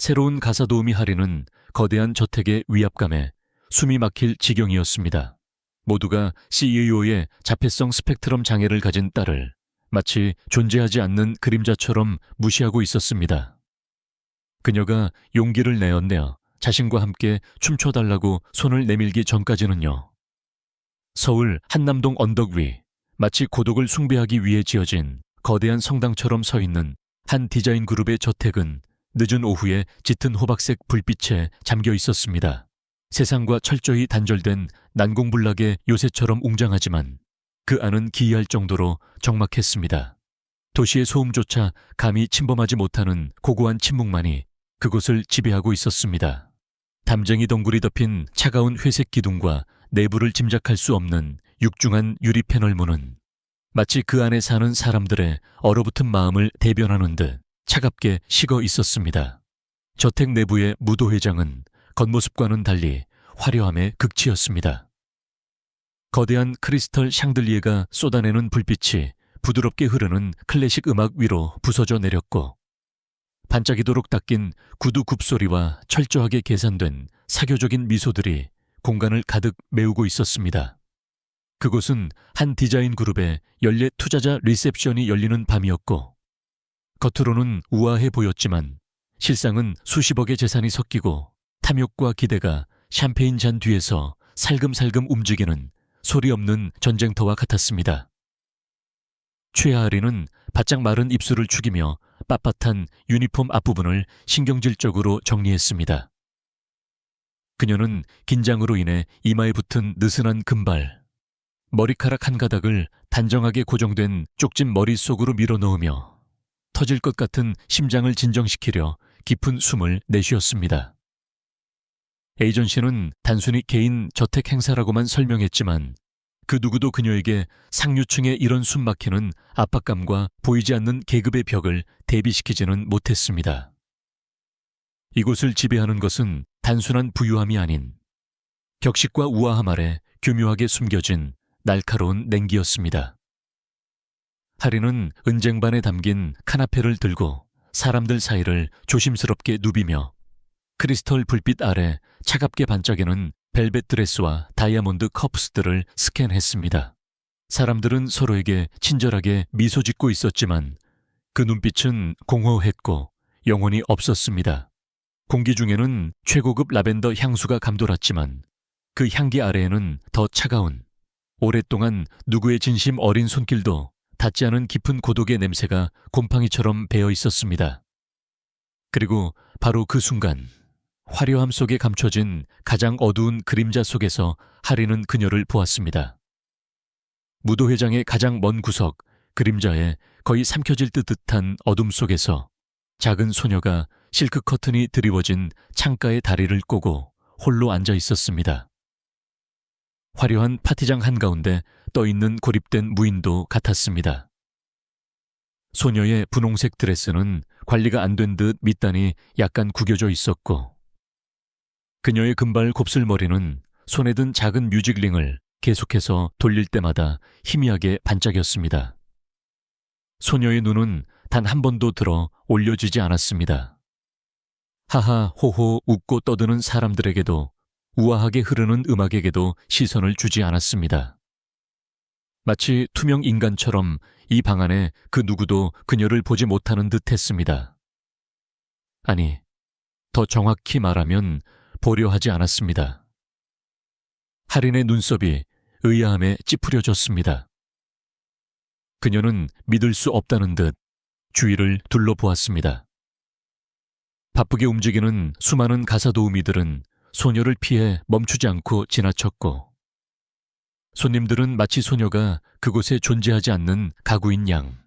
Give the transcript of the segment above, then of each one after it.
새로운 가사도우미 하리는 거대한 저택의 위압감에 숨이 막힐 지경이었습니다. 모두가 CEO의 자폐성 스펙트럼 장애를 가진 딸을 마치 존재하지 않는 그림자처럼 무시하고 있었습니다. 그녀가 용기를 내어내어 자신과 함께 춤춰달라고 손을 내밀기 전까지는요. 서울 한남동 언덕 위, 마치 고독을 숭배하기 위해 지어진 거대한 성당처럼 서 있는 한 디자인 그룹의 저택은 늦은 오후에 짙은 호박색 불빛에 잠겨 있었습니다. 세상과 철저히 단절된 난공불락의 요새처럼 웅장하지만 그 안은 기이할 정도로 적막했습니다. 도시의 소음조차 감히 침범하지 못하는 고고한 침묵만이 그곳을 지배하고 있었습니다. 담쟁이 덩굴이 덮인 차가운 회색 기둥과 내부를 짐작할 수 없는 육중한 유리 패널 문은 마치 그 안에 사는 사람들의 얼어붙은 마음을 대변하는 듯 차갑게 식어 있었습니다. 저택 내부의 무도회장은 겉모습과는 달리 화려함의 극치였습니다. 거대한 크리스털 샹들리에가 쏟아내는 불빛이 부드럽게 흐르는 클래식 음악 위로 부서져 내렸고 반짝이도록 닦인 구두 굽소리와 철저하게 계산된 사교적인 미소들이 공간을 가득 메우고 있었습니다. 그곳은 한 디자인 그룹의 연례 투자자 리셉션이 열리는 밤이었고 겉으로는 우아해 보였지만 실상은 수십억의 재산이 섞이고 탐욕과 기대가 샴페인 잔 뒤에서 살금살금 움직이는 소리 없는 전쟁터와 같았습니다. 최하리는 바짝 마른 입술을 축이며 빳빳한 유니폼 앞부분을 신경질적으로 정리했습니다. 그녀는 긴장으로 인해 이마에 붙은 느슨한 금발, 머리카락 한 가닥을 단정하게 고정된 쪽진 머리 속으로 밀어넣으며 터질 것 같은 심장을 진정시키려 깊은 숨을 내쉬었습니다. 에이전시는 단순히 개인 저택 행사라고만 설명했지만 그 누구도 그녀에게 상류층의 이런 숨막히는 압박감과 보이지 않는 계급의 벽을 대비시키지는 못했습니다. 이곳을 지배하는 것은 단순한 부유함이 아닌 격식과 우아함 아래 교묘하게 숨겨진 날카로운 냉기였습니다. 하리는 은쟁반에 담긴 카나페를 들고 사람들 사이를 조심스럽게 누비며 크리스털 불빛 아래 차갑게 반짝이는 벨벳 드레스와 다이아몬드 커프스들을 스캔했습니다. 사람들은 서로에게 친절하게 미소 짓고 있었지만 그 눈빛은 공허했고 영혼이 없었습니다. 공기 중에는 최고급 라벤더 향수가 감돌았지만 그 향기 아래에는 더 차가운, 오랫동안 누구의 진심 어린 손길도 닿지 않은 깊은 고독의 냄새가 곰팡이처럼 배어 있었습니다. 그리고 바로 그 순간 화려함 속에 감춰진 가장 어두운 그림자 속에서 하리는 그녀를 보았습니다. 무도회장의 가장 먼 구석, 그림자에 거의 삼켜질 듯한 어둠 속에서 작은 소녀가 실크 커튼이 드리워진 창가의 다리를 꼬고 홀로 앉아 있었습니다. 화려한 파티장 한가운데 떠있는 고립된 무인도 같았습니다. 소녀의 분홍색 드레스는 관리가 안 된 듯 밑단이 약간 구겨져 있었고 그녀의 금발 곱슬머리는 손에 든 작은 뮤직링을 계속해서 돌릴 때마다 희미하게 반짝였습니다. 소녀의 눈은 단 한 번도 들어 올려지지 않았습니다. 하하 호호 웃고 떠드는 사람들에게도 우아하게 흐르는 음악에게도 시선을 주지 않았습니다. 마치 투명 인간처럼 이 방 안에 그 누구도 그녀를 보지 못하는 듯 했습니다. 아니, 더 정확히 말하면 보려 하지 않았습니다. 하린의 눈썹이 의아함에 찌푸려졌습니다. 그녀는 믿을 수 없다는 듯 주위를 둘러보았습니다. 바쁘게 움직이는 수많은 가사도우미들은 소녀를 피해 멈추지 않고 지나쳤고 손님들은 마치 소녀가 그곳에 존재하지 않는 가구인 양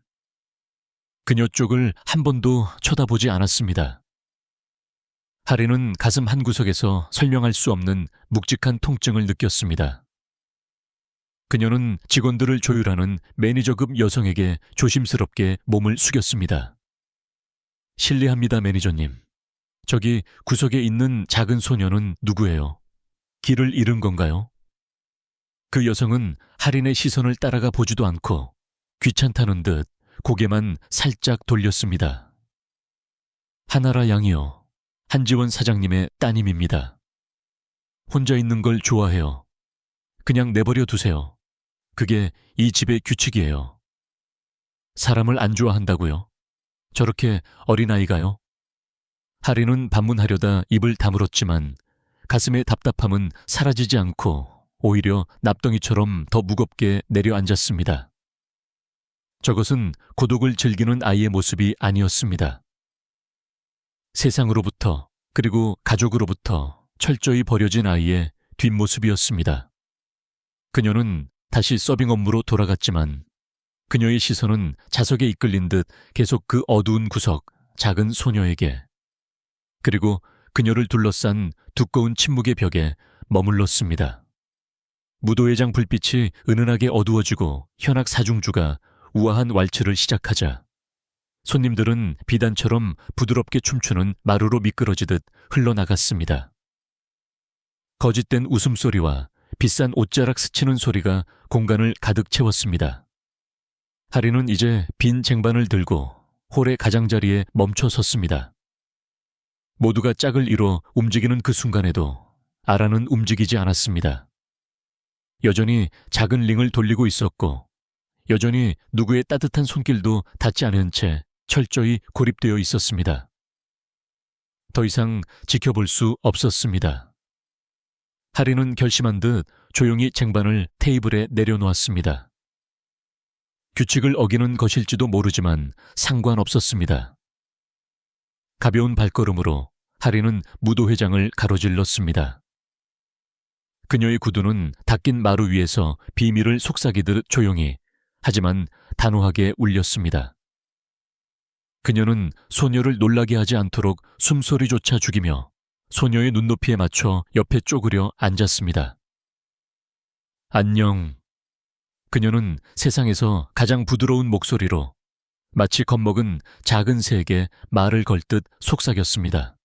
그녀 쪽을 한 번도 쳐다보지 않았습니다. 하리는 가슴 한구석에서 설명할 수 없는 묵직한 통증을 느꼈습니다. 그녀는 직원들을 조율하는 매니저급 여성에게 조심스럽게 몸을 숙였습니다. 실례합니다, 매니저님. 저기 구석에 있는 작은 소녀는 누구예요? 길을 잃은 건가요? 그 여성은 하린의 시선을 따라가 보지도 않고 귀찮다는 듯 고개만 살짝 돌렸습니다. 하나라 양이요. 한지원 사장님의 따님입니다. 혼자 있는 걸 좋아해요. 그냥 내버려 두세요. 그게 이 집의 규칙이에요. 사람을 안 좋아한다고요? 저렇게 어린아이가요? 하리는 반문하려다 입을 다물었지만 가슴의 답답함은 사라지지 않고 오히려 납덩이처럼 더 무겁게 내려앉았습니다. 저것은 고독을 즐기는 아이의 모습이 아니었습니다. 세상으로부터 그리고 가족으로부터 철저히 버려진 아이의 뒷모습이었습니다. 그녀는 다시 서빙 업무로 돌아갔지만 그녀의 시선은 자석에 이끌린 듯 계속 그 어두운 구석, 작은 소녀에게 그리고 그녀를 둘러싼 두꺼운 침묵의 벽에 머물렀습니다. 무도회장 불빛이 은은하게 어두워지고 현악 사중주가 우아한 왈츠를 시작하자 손님들은 비단처럼 부드럽게 춤추는 마루로 미끄러지듯 흘러나갔습니다. 거짓된 웃음소리와 비싼 옷자락 스치는 소리가 공간을 가득 채웠습니다. 하리는 이제 빈 쟁반을 들고 홀의 가장자리에 멈춰 섰습니다. 모두가 짝을 이뤄 움직이는 그 순간에도 아라는 움직이지 않았습니다. 여전히 작은 링을 돌리고 있었고 여전히 누구의 따뜻한 손길도 닿지 않은 채 철저히 고립되어 있었습니다. 더 이상 지켜볼 수 없었습니다. 하리는 결심한 듯 조용히 쟁반을 테이블에 내려놓았습니다. 규칙을 어기는 것일지도 모르지만 상관없었습니다. 가벼운 발걸음으로 하리는 무도회장을 가로질렀습니다. 그녀의 구두는 닦인 마루 위에서 비밀을 속삭이듯 조용히 하지만 단호하게 울렸습니다. 그녀는 소녀를 놀라게 하지 않도록 숨소리조차 죽이며 소녀의 눈높이에 맞춰 옆에 쪼그려 앉았습니다. 안녕. 그녀는 세상에서 가장 부드러운 목소리로 마치 겁먹은 작은 새에게 말을 걸듯 속삭였습니다.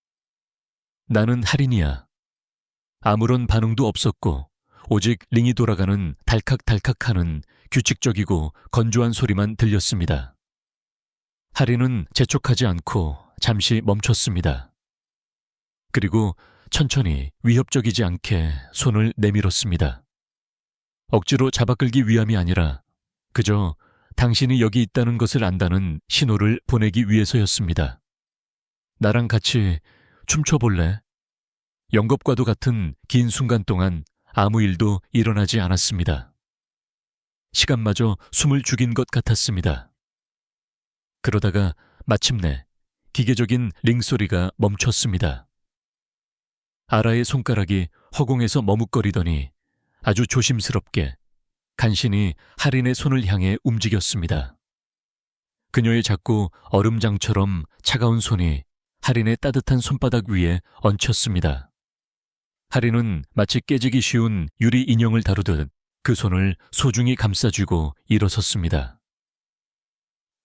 나는 할인이야. 아무런 반응도 없었고 오직 링이 돌아가는 달칵달칵하는 규칙적이고 건조한 소리만 들렸습니다. 할인은 재촉하지 않고 잠시 멈췄습니다. 그리고 천천히 위협적이지 않게 손을 내밀었습니다. 억지로 잡아끌기 위함이 아니라 그저 당신이 여기 있다는 것을 안다는 신호를 보내기 위해서였습니다. 나랑 같이 춤춰볼래? 영겁과도 같은 긴 순간 동안 아무 일도 일어나지 않았습니다. 시간마저 숨을 죽인 것 같았습니다. 그러다가 마침내 기계적인 링 소리가 멈췄습니다. 아라의 손가락이 허공에서 머뭇거리더니 아주 조심스럽게 간신히 할인의 손을 향해 움직였습니다. 그녀의 작고 얼음장처럼 차가운 손이 할인의 따뜻한 손바닥 위에 얹혔습니다. 할인은 마치 깨지기 쉬운 유리 인형을 다루듯 그 손을 소중히 감싸쥐고 일어섰습니다.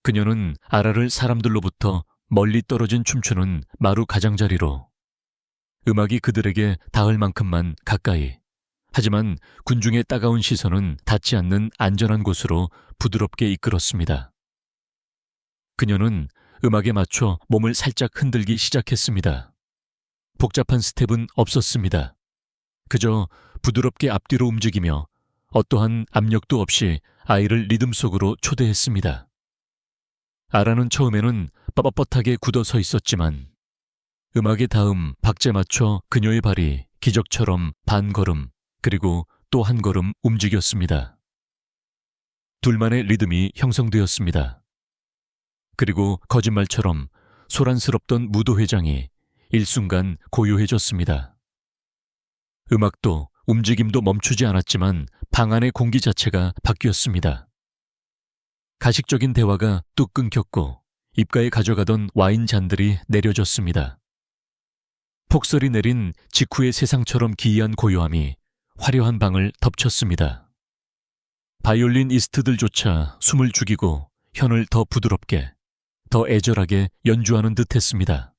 그녀는 아라를 사람들로부터 멀리 떨어진 춤추는 마루 가장자리로 음악이 그들에게 닿을 만큼만 가까이 하지만 군중의 따가운 시선은 닿지 않는 안전한 곳으로 부드럽게 이끌었습니다. 그녀는 음악에 맞춰 몸을 살짝 흔들기 시작했습니다. 복잡한 스텝은 없었습니다. 그저 부드럽게 앞뒤로 움직이며 어떠한 압력도 없이 아이를 리듬 속으로 초대했습니다. 아라는 처음에는 뻣뻣하게 굳어 서 있었지만 음악의 다음 박자에 맞춰 그녀의 발이 기적처럼 반 걸음 그리고 또 한 걸음 움직였습니다. 둘만의 리듬이 형성되었습니다. 그리고 거짓말처럼 소란스럽던 무도회장이 일순간 고요해졌습니다. 음악도 움직임도 멈추지 않았지만 방 안의 공기 자체가 바뀌었습니다. 가식적인 대화가 뚝 끊겼고 입가에 가져가던 와인 잔들이 내려졌습니다. 폭설이 내린 직후의 세상처럼 기이한 고요함이 화려한 방을 덮쳤습니다. 바이올리니스트들조차 숨을 죽이고 현을 더 부드럽게, 더 애절하게 연주하는 듯 했습니다.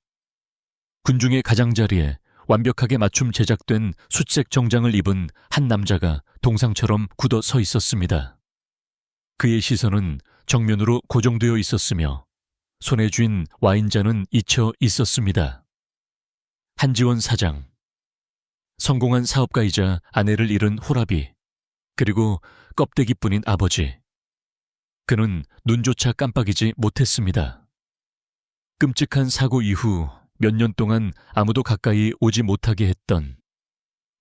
군중의 가장자리에 완벽하게 맞춤 제작된 숫색 정장을 입은 한 남자가 동상처럼 굳어 서 있었습니다. 그의 시선은 정면으로 고정되어 있었으며 손에 쥔 와인잔은 잊혀 있었습니다. 한지원 사장, 성공한 사업가이자 아내를 잃은 호라비, 그리고 껍데기뿐인 아버지. 그는 눈조차 깜빡이지 못했습니다. 끔찍한 사고 이후 몇 년 동안 아무도 가까이 오지 못하게 했던,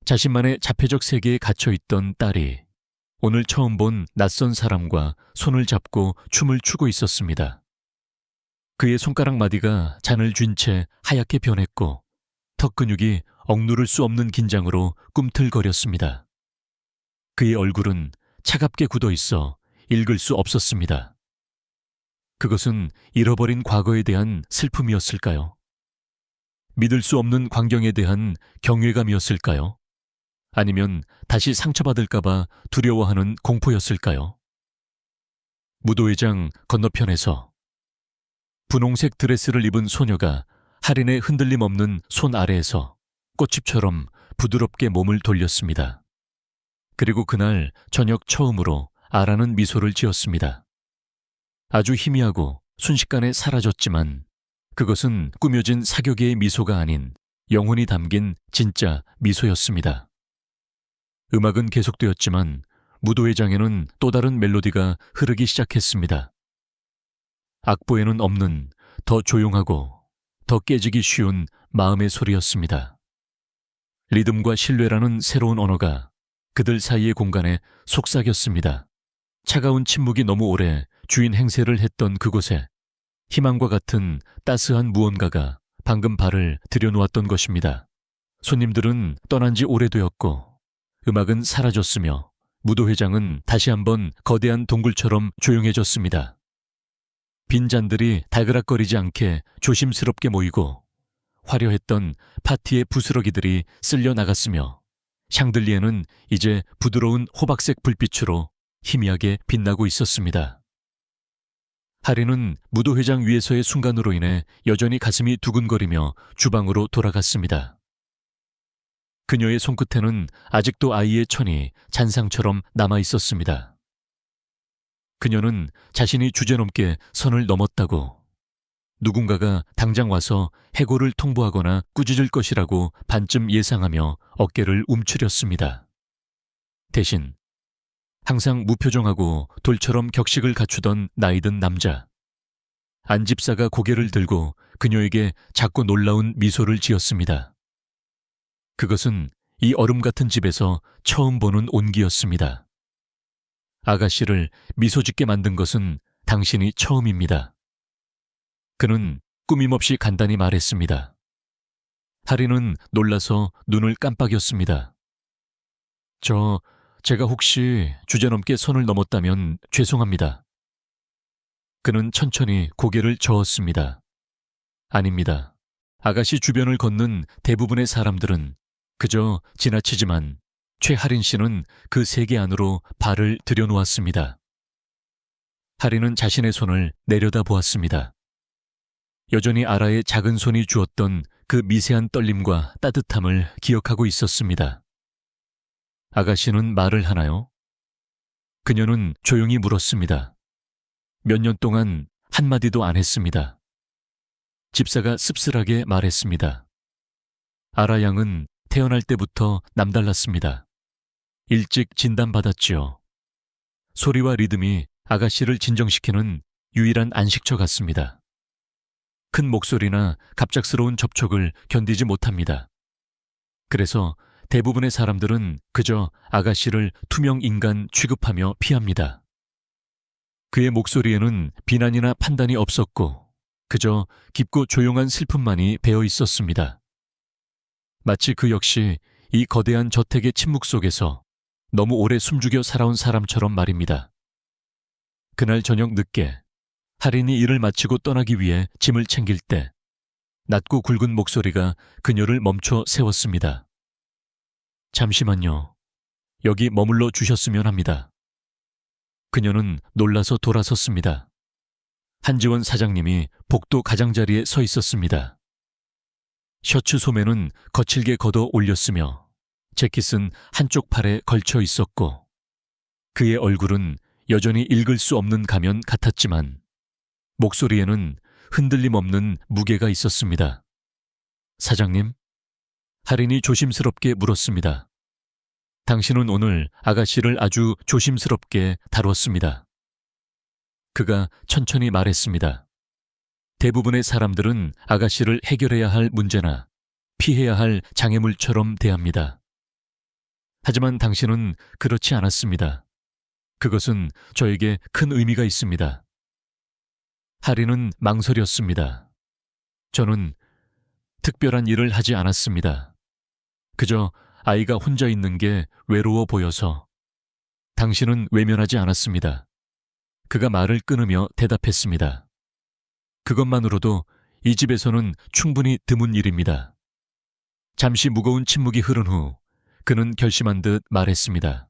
자신만의 자폐적 세계에 갇혀있던 딸이 오늘 처음 본 낯선 사람과 손을 잡고 춤을 추고 있었습니다. 그의 손가락 마디가 잔을 쥔 채 하얗게 변했고 턱 근육이 억누를 수 없는 긴장으로 꿈틀거렸습니다. 그의 얼굴은 차갑게 굳어 있어 읽을 수 없었습니다. 그것은 잃어버린 과거에 대한 슬픔이었을까요? 믿을 수 없는 광경에 대한 경외감이었을까요? 아니면 다시 상처받을까봐 두려워하는 공포였을까요? 무도회장 건너편에서 분홍색 드레스를 입은 소녀가 할인의 흔들림 없는 손 아래에서 꽃잎처럼 부드럽게 몸을 돌렸습니다. 그리고 그날 저녁 처음으로 아라는 미소를 지었습니다. 아주 희미하고 순식간에 사라졌지만 그것은 꾸며진 사교계의 미소가 아닌 영혼이 담긴 진짜 미소였습니다. 음악은 계속되었지만 무도회장에는 또 다른 멜로디가 흐르기 시작했습니다. 악보에는 없는 더 조용하고 더 깨지기 쉬운 마음의 소리였습니다. 리듬과 신뢰라는 새로운 언어가 그들 사이의 공간에 속삭였습니다. 차가운 침묵이 너무 오래 주인 행세를 했던 그곳에 희망과 같은 따스한 무언가가 방금 발을 들여놓았던 것입니다. 손님들은 떠난 지 오래되었고 음악은 사라졌으며 무도회장은 다시 한번 거대한 동굴처럼 조용해졌습니다. 빈 잔들이 달그락거리지 않게 조심스럽게 모이고 화려했던 파티의 부스러기들이 쓸려 나갔으며 샹들리에는 이제 부드러운 호박색 불빛으로 희미하게 빛나고 있었습니다. 하리는 무도회장 위에서의 순간으로 인해 여전히 가슴이 두근거리며 주방으로 돌아갔습니다. 그녀의 손끝에는 아직도 아이의 천이 잔상처럼 남아 있었습니다. 그녀는 자신이 주제넘게 선을 넘었다고, 누군가가 당장 와서 해고를 통보하거나 꾸짖을 것이라고 반쯤 예상하며 어깨를 움츠렸습니다. 대신 항상 무표정하고 돌처럼 격식을 갖추던 나이든 남자, 안 집사가 고개를 들고 그녀에게 작고 놀라운 미소를 지었습니다. 그것은 이 얼음 같은 집에서 처음 보는 온기였습니다. 아가씨를 미소 짓게 만든 것은 당신이 처음입니다. 그는 꾸밈없이 간단히 말했습니다. 하리는 놀라서 눈을 깜빡였습니다. 제가 혹시 주제넘게 선을 넘었다면 죄송합니다. 그는 천천히 고개를 저었습니다. 아닙니다. 아가씨 주변을 걷는 대부분의 사람들은 그저 지나치지만 최하린 씨는 그 세계 안으로 발을 들여놓았습니다. 하리는 자신의 손을 내려다 보았습니다. 여전히 아라의 작은 손이 주었던 그 미세한 떨림과 따뜻함을 기억하고 있었습니다. 아가씨는 말을 하나요? 그녀는 조용히 물었습니다. 몇 년 동안 한마디도 안 했습니다. 집사가 씁쓸하게 말했습니다. 아라 양은 태어날 때부터 남달랐습니다. 일찍 진단받았지요. 소리와 리듬이 아가씨를 진정시키는 유일한 안식처 같습니다. 큰 목소리나 갑작스러운 접촉을 견디지 못합니다. 그래서 대부분의 사람들은 그저 아가씨를 투명 인간 취급하며 피합니다. 그의 목소리에는 비난이나 판단이 없었고 그저 깊고 조용한 슬픔만이 배어 있었습니다. 마치 그 역시 이 거대한 저택의 침묵 속에서 너무 오래 숨죽여 살아온 사람처럼 말입니다. 그날 저녁 늦게 할인이 일을 마치고 떠나기 위해 짐을 챙길 때 낮고 굵은 목소리가 그녀를 멈춰 세웠습니다. 잠시만요. 여기 머물러 주셨으면 합니다. 그녀는 놀라서 돌아섰습니다. 한지원 사장님이 복도 가장자리에 서 있었습니다. 셔츠 소매는 거칠게 걷어 올렸으며 재킷은 한쪽 팔에 걸쳐 있었고 그의 얼굴은 여전히 읽을 수 없는 가면 같았지만 목소리에는 흔들림 없는 무게가 있었습니다. 사장님, 하린이 조심스럽게 물었습니다. 당신은 오늘 아가씨를 아주 조심스럽게 다뤘습니다. 그가 천천히 말했습니다. 대부분의 사람들은 아가씨를 해결해야 할 문제나 피해야 할 장애물처럼 대합니다. 하지만 당신은 그렇지 않았습니다. 그것은 저에게 큰 의미가 있습니다. 하린은 망설였습니다. 저는 특별한 일을 하지 않았습니다. 그저 아이가 혼자 있는 게 외로워 보여서. 당신은 외면하지 않았습니다. 그가 말을 끊으며 대답했습니다. 그것만으로도 이 집에서는 충분히 드문 일입니다. 잠시 무거운 침묵이 흐른 후 그는 결심한 듯 말했습니다.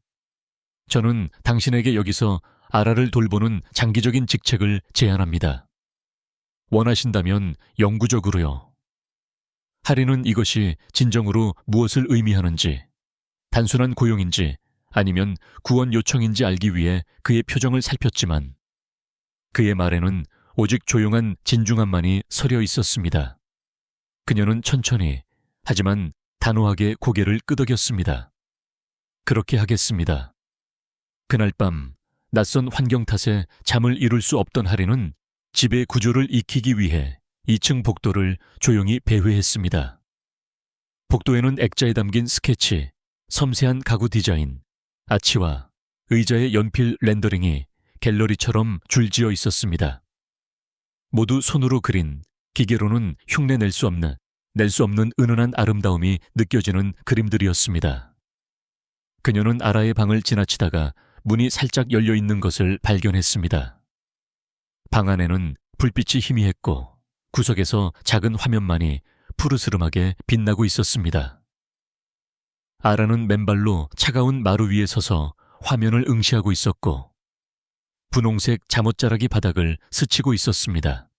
저는 당신에게 여기서 아라를 돌보는 장기적인 직책을 제안합니다. 원하신다면 영구적으로요. 하린은 이것이 진정으로 무엇을 의미하는지, 단순한 고용인지 아니면 구원 요청인지 알기 위해 그의 표정을 살폈지만 그의 말에는 오직 조용한 진중함만이 서려 있었습니다. 그녀는 천천히 하지만 단호하게 고개를 끄덕였습니다. 그렇게 하겠습니다. 그날 밤 낯선 환경 탓에 잠을 이룰 수 없던 하린은 집의 구조를 익히기 위해 2층 복도를 조용히 배회했습니다. 복도에는 액자에 담긴 스케치, 섬세한 가구 디자인, 아치와 의자의 연필 렌더링이 갤러리처럼 줄지어 있었습니다. 모두 손으로 그린, 기계로는 흉내 낼 수 없는 은은한 아름다움이 느껴지는 그림들이었습니다. 그녀는 아라의 방을 지나치다가 문이 살짝 열려 있는 것을 발견했습니다. 방 안에는 불빛이 희미했고 구석에서 작은 화면만이 푸르스름하게 빛나고 있었습니다. 아라는 맨발로 차가운 마루 위에 서서 화면을 응시하고 있었고 분홍색 잠옷자락이 바닥을 스치고 있었습니다.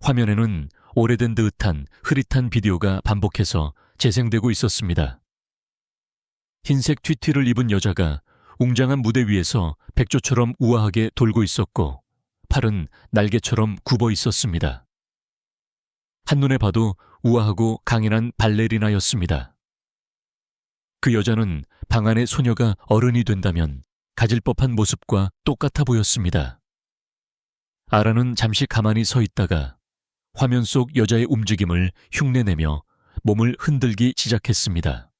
화면에는 오래된 듯한 흐릿한 비디오가 반복해서 재생되고 있었습니다. 흰색 튀티를 입은 여자가 웅장한 무대 위에서 백조처럼 우아하게 돌고 있었고 팔은 날개처럼 굽어 있었습니다. 한눈에 봐도 우아하고 강인한 발레리나였습니다. 그 여자는 방 안의 소녀가 어른이 된다면 가질 법한 모습과 똑같아 보였습니다. 아라는 잠시 가만히 서 있다가 화면 속 여자의 움직임을 흉내내며 몸을 흔들기 시작했습니다.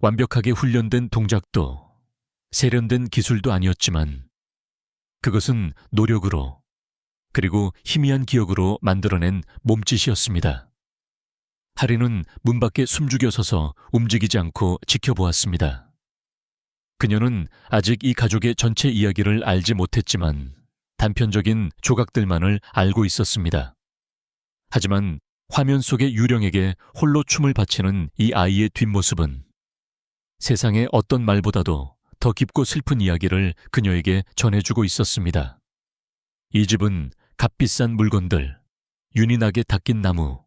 완벽하게 훈련된 동작도 세련된 기술도 아니었지만 그것은 노력으로 그리고 희미한 기억으로 만들어낸 몸짓이었습니다. 하린은 문 밖에 숨죽여 서서 움직이지 않고 지켜보았습니다. 그녀는 아직 이 가족의 전체 이야기를 알지 못했지만 단편적인 조각들만을 알고 있었습니다. 하지만 화면 속의 유령에게 홀로 춤을 바치는 이 아이의 뒷모습은 세상의 어떤 말보다도 더 깊고 슬픈 이야기를 그녀에게 전해주고 있었습니다. 이 집은 값비싼 물건들, 윤이 나게 닦인 나무,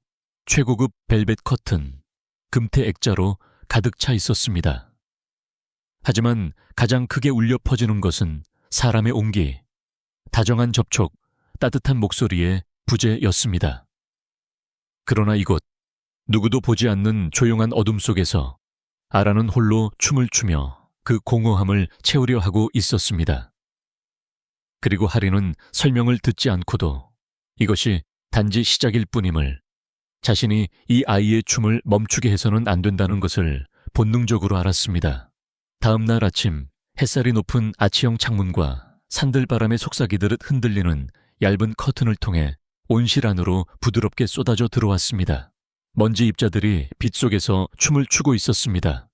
최고급 벨벳 커튼, 금태 액자로 가득 차 있었습니다. 하지만 가장 크게 울려 퍼지는 것은 사람의 온기, 다정한 접촉, 따뜻한 목소리의 부재였습니다. 그러나 이곳, 누구도 보지 않는 조용한 어둠 속에서 아라는 홀로 춤을 추며 그 공허함을 채우려 하고 있었습니다. 그리고 하린은 설명을 듣지 않고도 이것이 단지 시작일 뿐임을, 자신이 이 아이의 춤을 멈추게 해서는 안 된다는 것을 본능적으로 알았습니다. 다음 날 아침 햇살이 높은 아치형 창문과 산들바람에 속삭이듯 흔들리는 얇은 커튼을 통해 온실 안으로 부드럽게 쏟아져 들어왔습니다. 먼지 입자들이 빛 속에서 춤을 추고 있었습니다.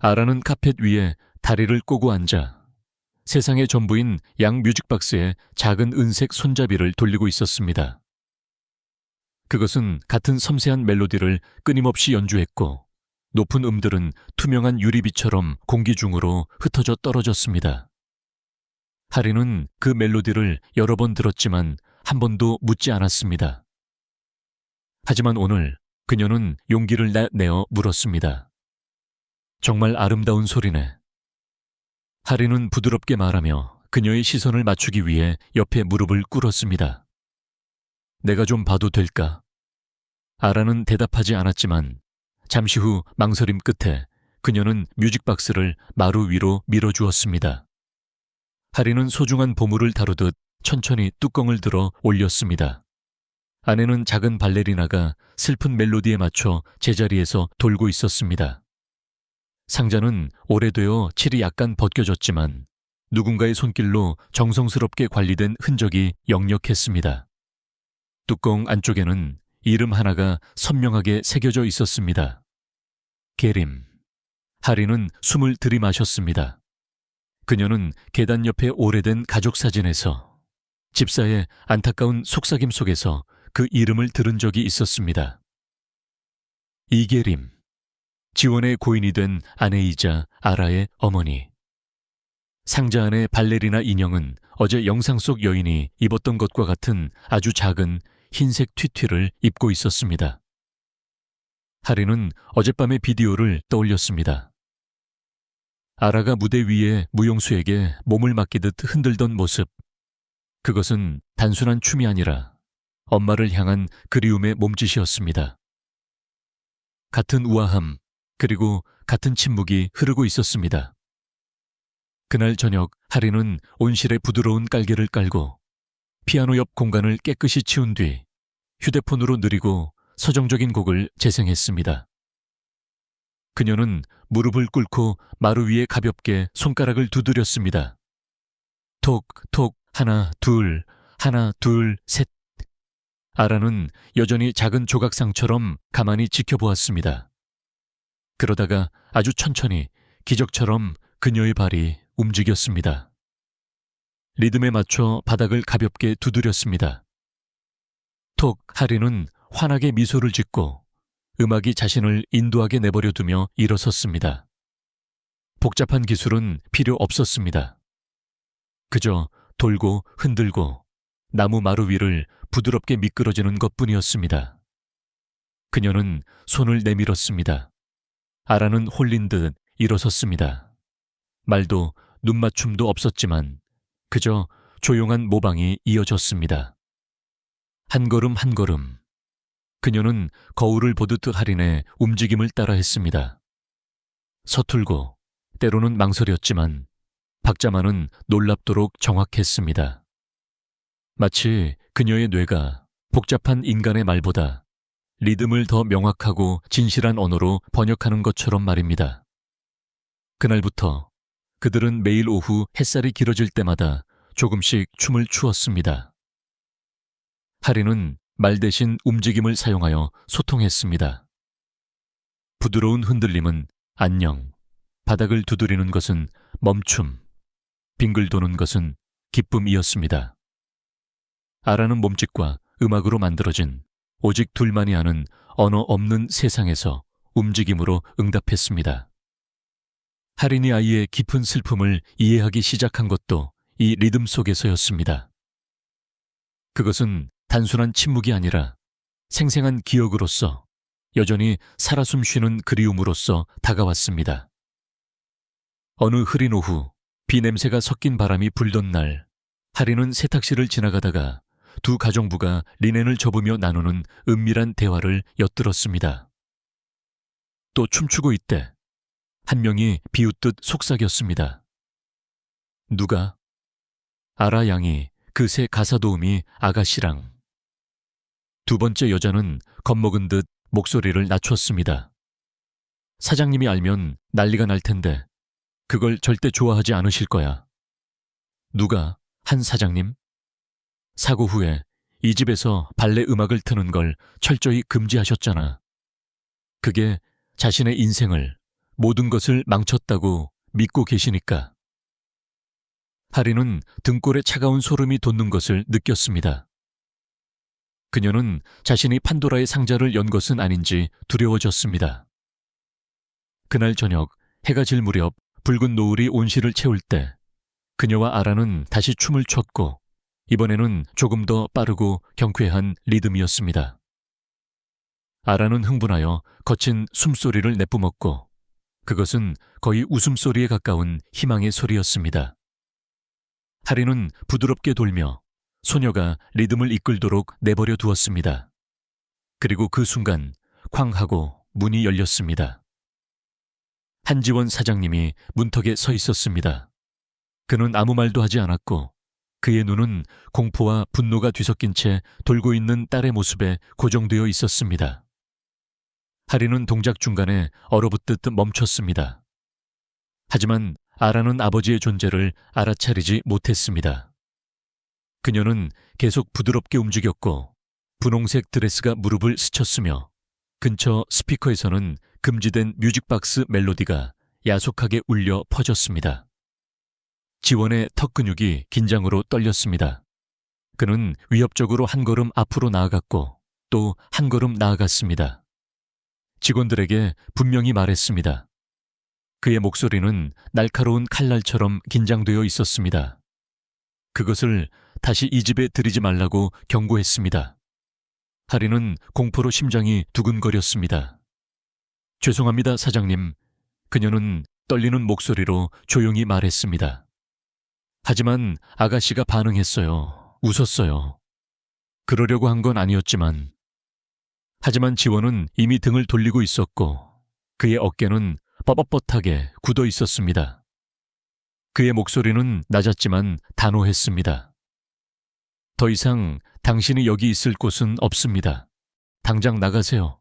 아라는 카펫 위에 다리를 꼬고 앉아 세상의 전부인 양 뮤직박스에 작은 은색 손잡이를 돌리고 있었습니다. 그것은 같은 섬세한 멜로디를 끊임없이 연주했고 높은 음들은 투명한 유리비처럼 공기 중으로 흩어져 떨어졌습니다. 하린은 그 멜로디를 여러 번 들었지만 한 번도 묻지 않았습니다. 하지만 오늘 그녀는 용기를 내어 물었습니다. 정말 아름다운 소리네. 하린은 부드럽게 말하며 그녀의 시선을 맞추기 위해 옆에 무릎을 꿇었습니다. 내가 좀 봐도 될까? 아라는 대답하지 않았지만 잠시 후 망설임 끝에 그녀는 뮤직박스를 마루 위로 밀어주었습니다. 하리는 소중한 보물을 다루듯 천천히 뚜껑을 들어 올렸습니다. 안에는 작은 발레리나가 슬픈 멜로디에 맞춰 제자리에서 돌고 있었습니다. 상자는 오래되어 칠이 약간 벗겨졌지만 누군가의 손길로 정성스럽게 관리된 흔적이 역력했습니다. 뚜껑 안쪽에는 이름 하나가 선명하게 새겨져 있었습니다. 게림. 하리는 숨을 들이마셨습니다. 그녀는 계단 옆에 오래된 가족 사진에서 집사의 안타까운 속삭임 속에서 그 이름을 들은 적이 있었습니다. 이계림. 지원의 고인이 된 아내이자 아라의 어머니. 상자 안의 발레리나 인형은 어제 영상 속 여인이 입었던 것과 같은 아주 작은 흰색 튀튀를 입고 있었습니다. 하리는 어젯밤의 비디오를 떠올렸습니다. 아라가 무대 위에 무용수에게 몸을 맡기듯 흔들던 모습. 그것은 단순한 춤이 아니라 엄마를 향한 그리움의 몸짓이었습니다. 같은 우아함, 그리고 같은 침묵이 흐르고 있었습니다. 그날 저녁 하리는 온실에 부드러운 깔개를 깔고 피아노 옆 공간을 깨끗이 치운 뒤 휴대폰으로 느리고 서정적인 곡을 재생했습니다. 그녀는 무릎을 꿇고 마루 위에 가볍게 손가락을 두드렸습니다. 톡, 톡, 하나, 둘, 셋. 아라는 여전히 작은 조각상처럼 가만히 지켜보았습니다. 그러다가 아주 천천히 기적처럼 그녀의 발이 움직였습니다. 리듬에 맞춰 바닥을 가볍게 두드렸습니다. 톡, 하리는 환하게 미소를 짓고 음악이 자신을 인도하게 내버려 두며 일어섰습니다. 복잡한 기술은 필요 없었습니다. 그저 돌고 흔들고 나무 마루 위를 부드럽게 미끄러지는 것뿐이었습니다. 그녀는 손을 내밀었습니다. 아라는 홀린 듯 일어섰습니다. 말도 눈맞춤도 없었지만 그저 조용한 모방이 이어졌습니다. 한 걸음 한 걸음. 그녀는 거울을 보듯 하린의 움직임을 따라 했습니다. 서툴고 때로는 망설였지만 박자만은 놀랍도록 정확했습니다. 마치 그녀의 뇌가 복잡한 인간의 말보다 리듬을 더 명확하고 진실한 언어로 번역하는 것처럼 말입니다. 그날부터 그들은 매일 오후 햇살이 길어질 때마다 조금씩 춤을 추었습니다. 하리는 말 대신 움직임을 사용하여 소통했습니다. 부드러운 흔들림은 안녕, 바닥을 두드리는 것은 멈춤, 빙글 도는 것은 기쁨이었습니다. 아라는 몸짓과 음악으로 만들어진 오직 둘만이 아는 언어 없는 세상에서 움직임으로 응답했습니다. 하린이 아이의 깊은 슬픔을 이해하기 시작한 것도 이 리듬 속에서였습니다. 그것은 단순한 침묵이 아니라 생생한 기억으로서 여전히 살아 숨쉬는 그리움으로서 다가왔습니다. 어느 흐린 오후 비 냄새가 섞인 바람이 불던 날 하린은 세탁실을 지나가다가 두 가정부가 리넨을 접으며 나누는 은밀한 대화를 엿들었습니다. 또 춤추고 있대. 한 명이 비웃듯 속삭였습니다. 누가? 아라 양이 그새 가사 도우미 아가씨랑. 두 번째 여자는 겁먹은 듯 목소리를 낮췄습니다. 사장님이 알면 난리가 날 텐데 그걸 절대 좋아하지 않으실 거야. 누가? 한 사장님? 사고 후에 이 집에서 발레 음악을 트는 걸 철저히 금지하셨잖아. 그게 자신의 인생을, 모든 것을 망쳤다고 믿고 계시니까. 하리는 등골에 차가운 소름이 돋는 것을 느꼈습니다. 그녀는 자신이 판도라의 상자를 연 것은 아닌지 두려워졌습니다. 그날 저녁 해가 질 무렵 붉은 노을이 온실을 채울 때 그녀와 아라는 다시 춤을 췄고 이번에는 조금 더 빠르고 경쾌한 리듬이었습니다. 아라는 흥분하여 거친 숨소리를 내뿜었고 그것은 거의 웃음소리에 가까운 희망의 소리였습니다. 하리는 부드럽게 돌며 소녀가 리듬을 이끌도록 내버려 두었습니다. 그리고 그 순간 쾅 하고 문이 열렸습니다. 한지원 사장님이 문턱에 서 있었습니다. 그는 아무 말도 하지 않았고 그의 눈은 공포와 분노가 뒤섞인 채 돌고 있는 딸의 모습에 고정되어 있었습니다. 하리는 동작 중간에 얼어붙듯 멈췄습니다. 하지만 아라는 아버지의 존재를 알아차리지 못했습니다. 그녀는 계속 부드럽게 움직였고 분홍색 드레스가 무릎을 스쳤으며 근처 스피커에서는 금지된 뮤직박스 멜로디가 야속하게 울려 퍼졌습니다. 지원의 턱 근육이 긴장으로 떨렸습니다. 그는 위협적으로 한 걸음 앞으로 나아갔고 또 한 걸음 나아갔습니다. 직원들에게 분명히 말했습니다. 그의 목소리는 날카로운 칼날처럼 긴장되어 있었습니다. 그것을 다시 이 집에 들이지 말라고 경고했습니다. 하리는 공포로 심장이 두근거렸습니다. 죄송합니다, 사장님. 그녀는 떨리는 목소리로 조용히 말했습니다. 하지만 아가씨가 반응했어요. 웃었어요. 그러려고 한 건 아니었지만. 하지만 지원은 이미 등을 돌리고 있었고 그의 어깨는 뻣뻣하게 굳어 있었습니다. 그의 목소리는 낮았지만 단호했습니다. 더 이상 당신이 여기 있을 곳은 없습니다. 당장 나가세요.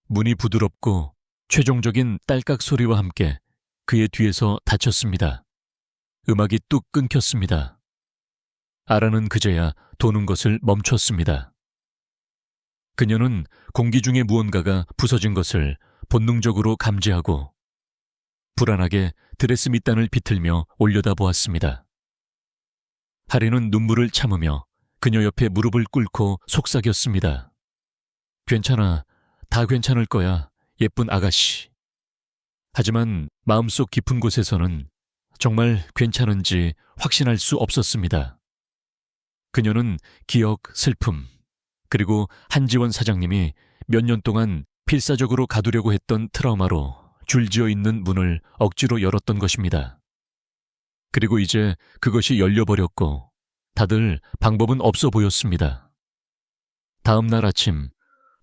문이 부드럽고 최종적인 딸깍 소리와 함께 그의 뒤에서 닫혔습니다. 음악이 뚝 끊겼습니다. 아라는 그제야 도는 것을 멈췄습니다. 그녀는 공기 중에 무언가가 부서진 것을 본능적으로 감지하고 불안하게 드레스 밑단을 비틀며 올려다보았습니다. 하리는 눈물을 참으며 그녀 옆에 무릎을 꿇고 속삭였습니다. 괜찮아, 다 괜찮을 거야, 예쁜 아가씨. 하지만 마음속 깊은 곳에서는 정말 괜찮은지 확신할 수 없었습니다. 그녀는 기억, 슬픔, 그리고 한지원 사장님이 몇 년 동안 필사적으로 가두려고 했던 트라우마로 줄지어 있는 문을 억지로 열었던 것입니다. 그리고 이제 그것이 열려버렸고 다들 방법은 없어 보였습니다. 다음 날 아침,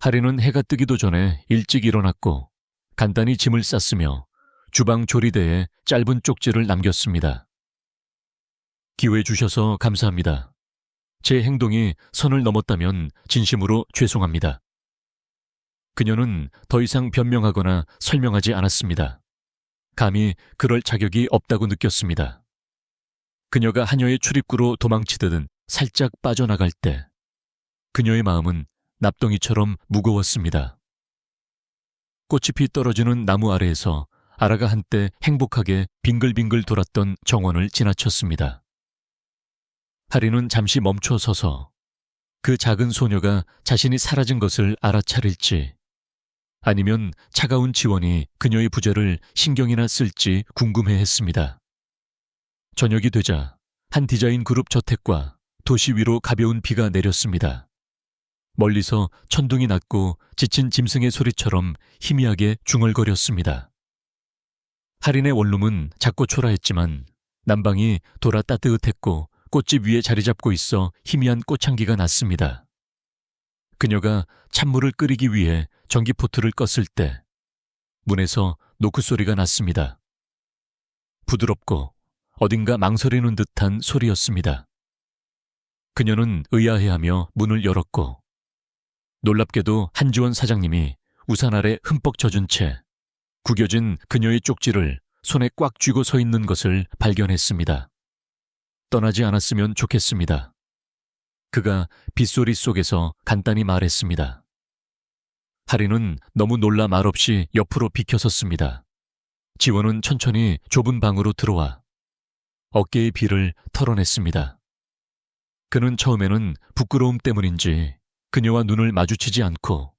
하리는 해가 뜨기도 전에 일찍 일어났고 간단히 짐을 쌌으며 주방 조리대에 짧은 쪽지를 남겼습니다. 기회 주셔서 감사합니다. 제 행동이 선을 넘었다면 진심으로 죄송합니다. 그녀는 더 이상 변명하거나 설명하지 않았습니다. 감히 그럴 자격이 없다고 느꼈습니다. 그녀가 하녀의 출입구로 도망치듯 살짝 빠져나갈 때 그녀의 마음은 납덩이처럼 무거웠습니다. 꽃잎이 떨어지는 나무 아래에서 아라가 한때 행복하게 빙글빙글 돌았던 정원을 지나쳤습니다. 하리는 잠시 멈춰 서서 그 작은 소녀가 자신이 사라진 것을 알아차릴지 아니면 차가운 지원이 그녀의 부재를 신경이나 쓸지 궁금해했습니다. 저녁이 되자 한 디자인 그룹 저택과 도시 위로 가벼운 비가 내렸습니다. 멀리서 천둥이 났고 지친 짐승의 소리처럼 희미하게 중얼거렸습니다. 하린의 원룸은 작고 초라했지만 난방이 돌아 따뜻했고 꽃집 위에 자리 잡고 있어 희미한 꽃향기가 났습니다. 그녀가 찬물을 끓이기 위해 전기포트를 껐을 때 문에서 노크 소리가 났습니다. 부드럽고 어딘가 망설이는 듯한 소리였습니다. 그녀는 의아해하며 문을 열었고 놀랍게도 한지원 사장님이 우산 아래 흠뻑 젖은 채 구겨진 그녀의 쪽지를 손에 꽉 쥐고 서 있는 것을 발견했습니다. 떠나지 않았으면 좋겠습니다. 그가 빗소리 속에서 간단히 말했습니다. 하리는 너무 놀라 말없이 옆으로 비켜섰습니다. 지원은 천천히 좁은 방으로 들어와 어깨의 비를 털어냈습니다. 그는 처음에는 부끄러움 때문인지 그녀와 눈을 마주치지 않고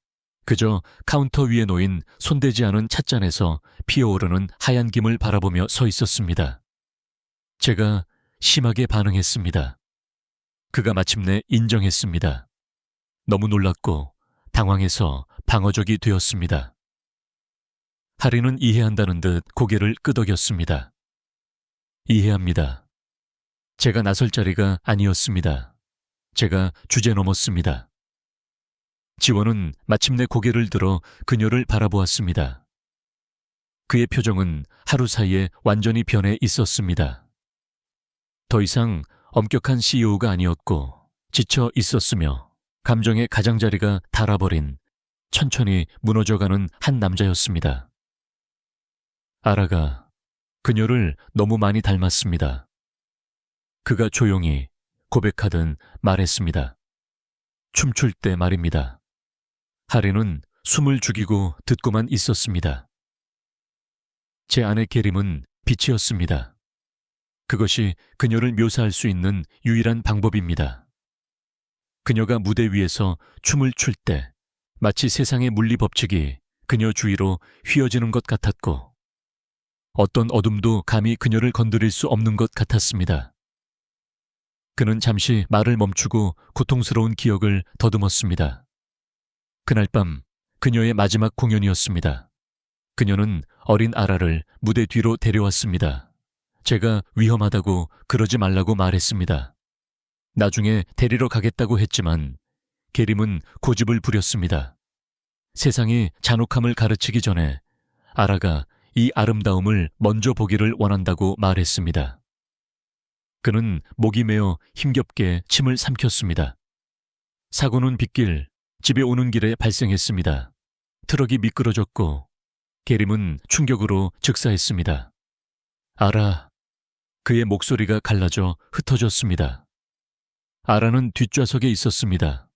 그저 카운터 위에 놓인 손대지 않은 찻잔에서 피어오르는 하얀 김을 바라보며 서 있었습니다. 제가 심하게 반응했습니다. 그가 마침내 인정했습니다. 너무 놀랐고 당황해서 방어적이 되었습니다. 하리는 이해한다는 듯 고개를 끄덕였습니다. 이해합니다. 제가 나설 자리가 아니었습니다. 제가 주제 넘었습니다. 지원은 마침내 고개를 들어 그녀를 바라보았습니다. 그의 표정은 하루 사이에 완전히 변해 있었습니다. 더 이상 엄격한 CEO가 아니었고 지쳐 있었으며 감정의 가장자리가 닳아버린 천천히 무너져가는 한 남자였습니다. 아라가 그녀를 너무 많이 닮았습니다. 그가 조용히 고백하듯 말했습니다. 춤출 때 말입니다. 하리는 숨을 죽이고 듣고만 있었습니다. 제 아내 게림은 빛이었습니다. 그것이 그녀를 묘사할 수 있는 유일한 방법입니다. 그녀가 무대 위에서 춤을 출 때 마치 세상의 물리 법칙이 그녀 주위로 휘어지는 것 같았고 어떤 어둠도 감히 그녀를 건드릴 수 없는 것 같았습니다. 그는 잠시 말을 멈추고 고통스러운 기억을 더듬었습니다. 그날 밤 그녀의 마지막 공연이었습니다. 그녀는 어린 아라를 무대 뒤로 데려왔습니다. 제가 위험하다고 그러지 말라고 말했습니다. 나중에 데리러 가겠다고 했지만 게림은 고집을 부렸습니다. 세상이 잔혹함을 가르치기 전에 아라가 이 아름다움을 먼저 보기를 원한다고 말했습니다. 그는 목이 메어 힘겹게 침을 삼켰습니다. 사고는 빗길 집에 오는 길에 발생했습니다. 트럭이 미끄러졌고 게림은 충격으로 즉사했습니다. 아라, 그의 목소리가 갈라져 흩어졌습니다. 아라는 뒷좌석에 있었습니다.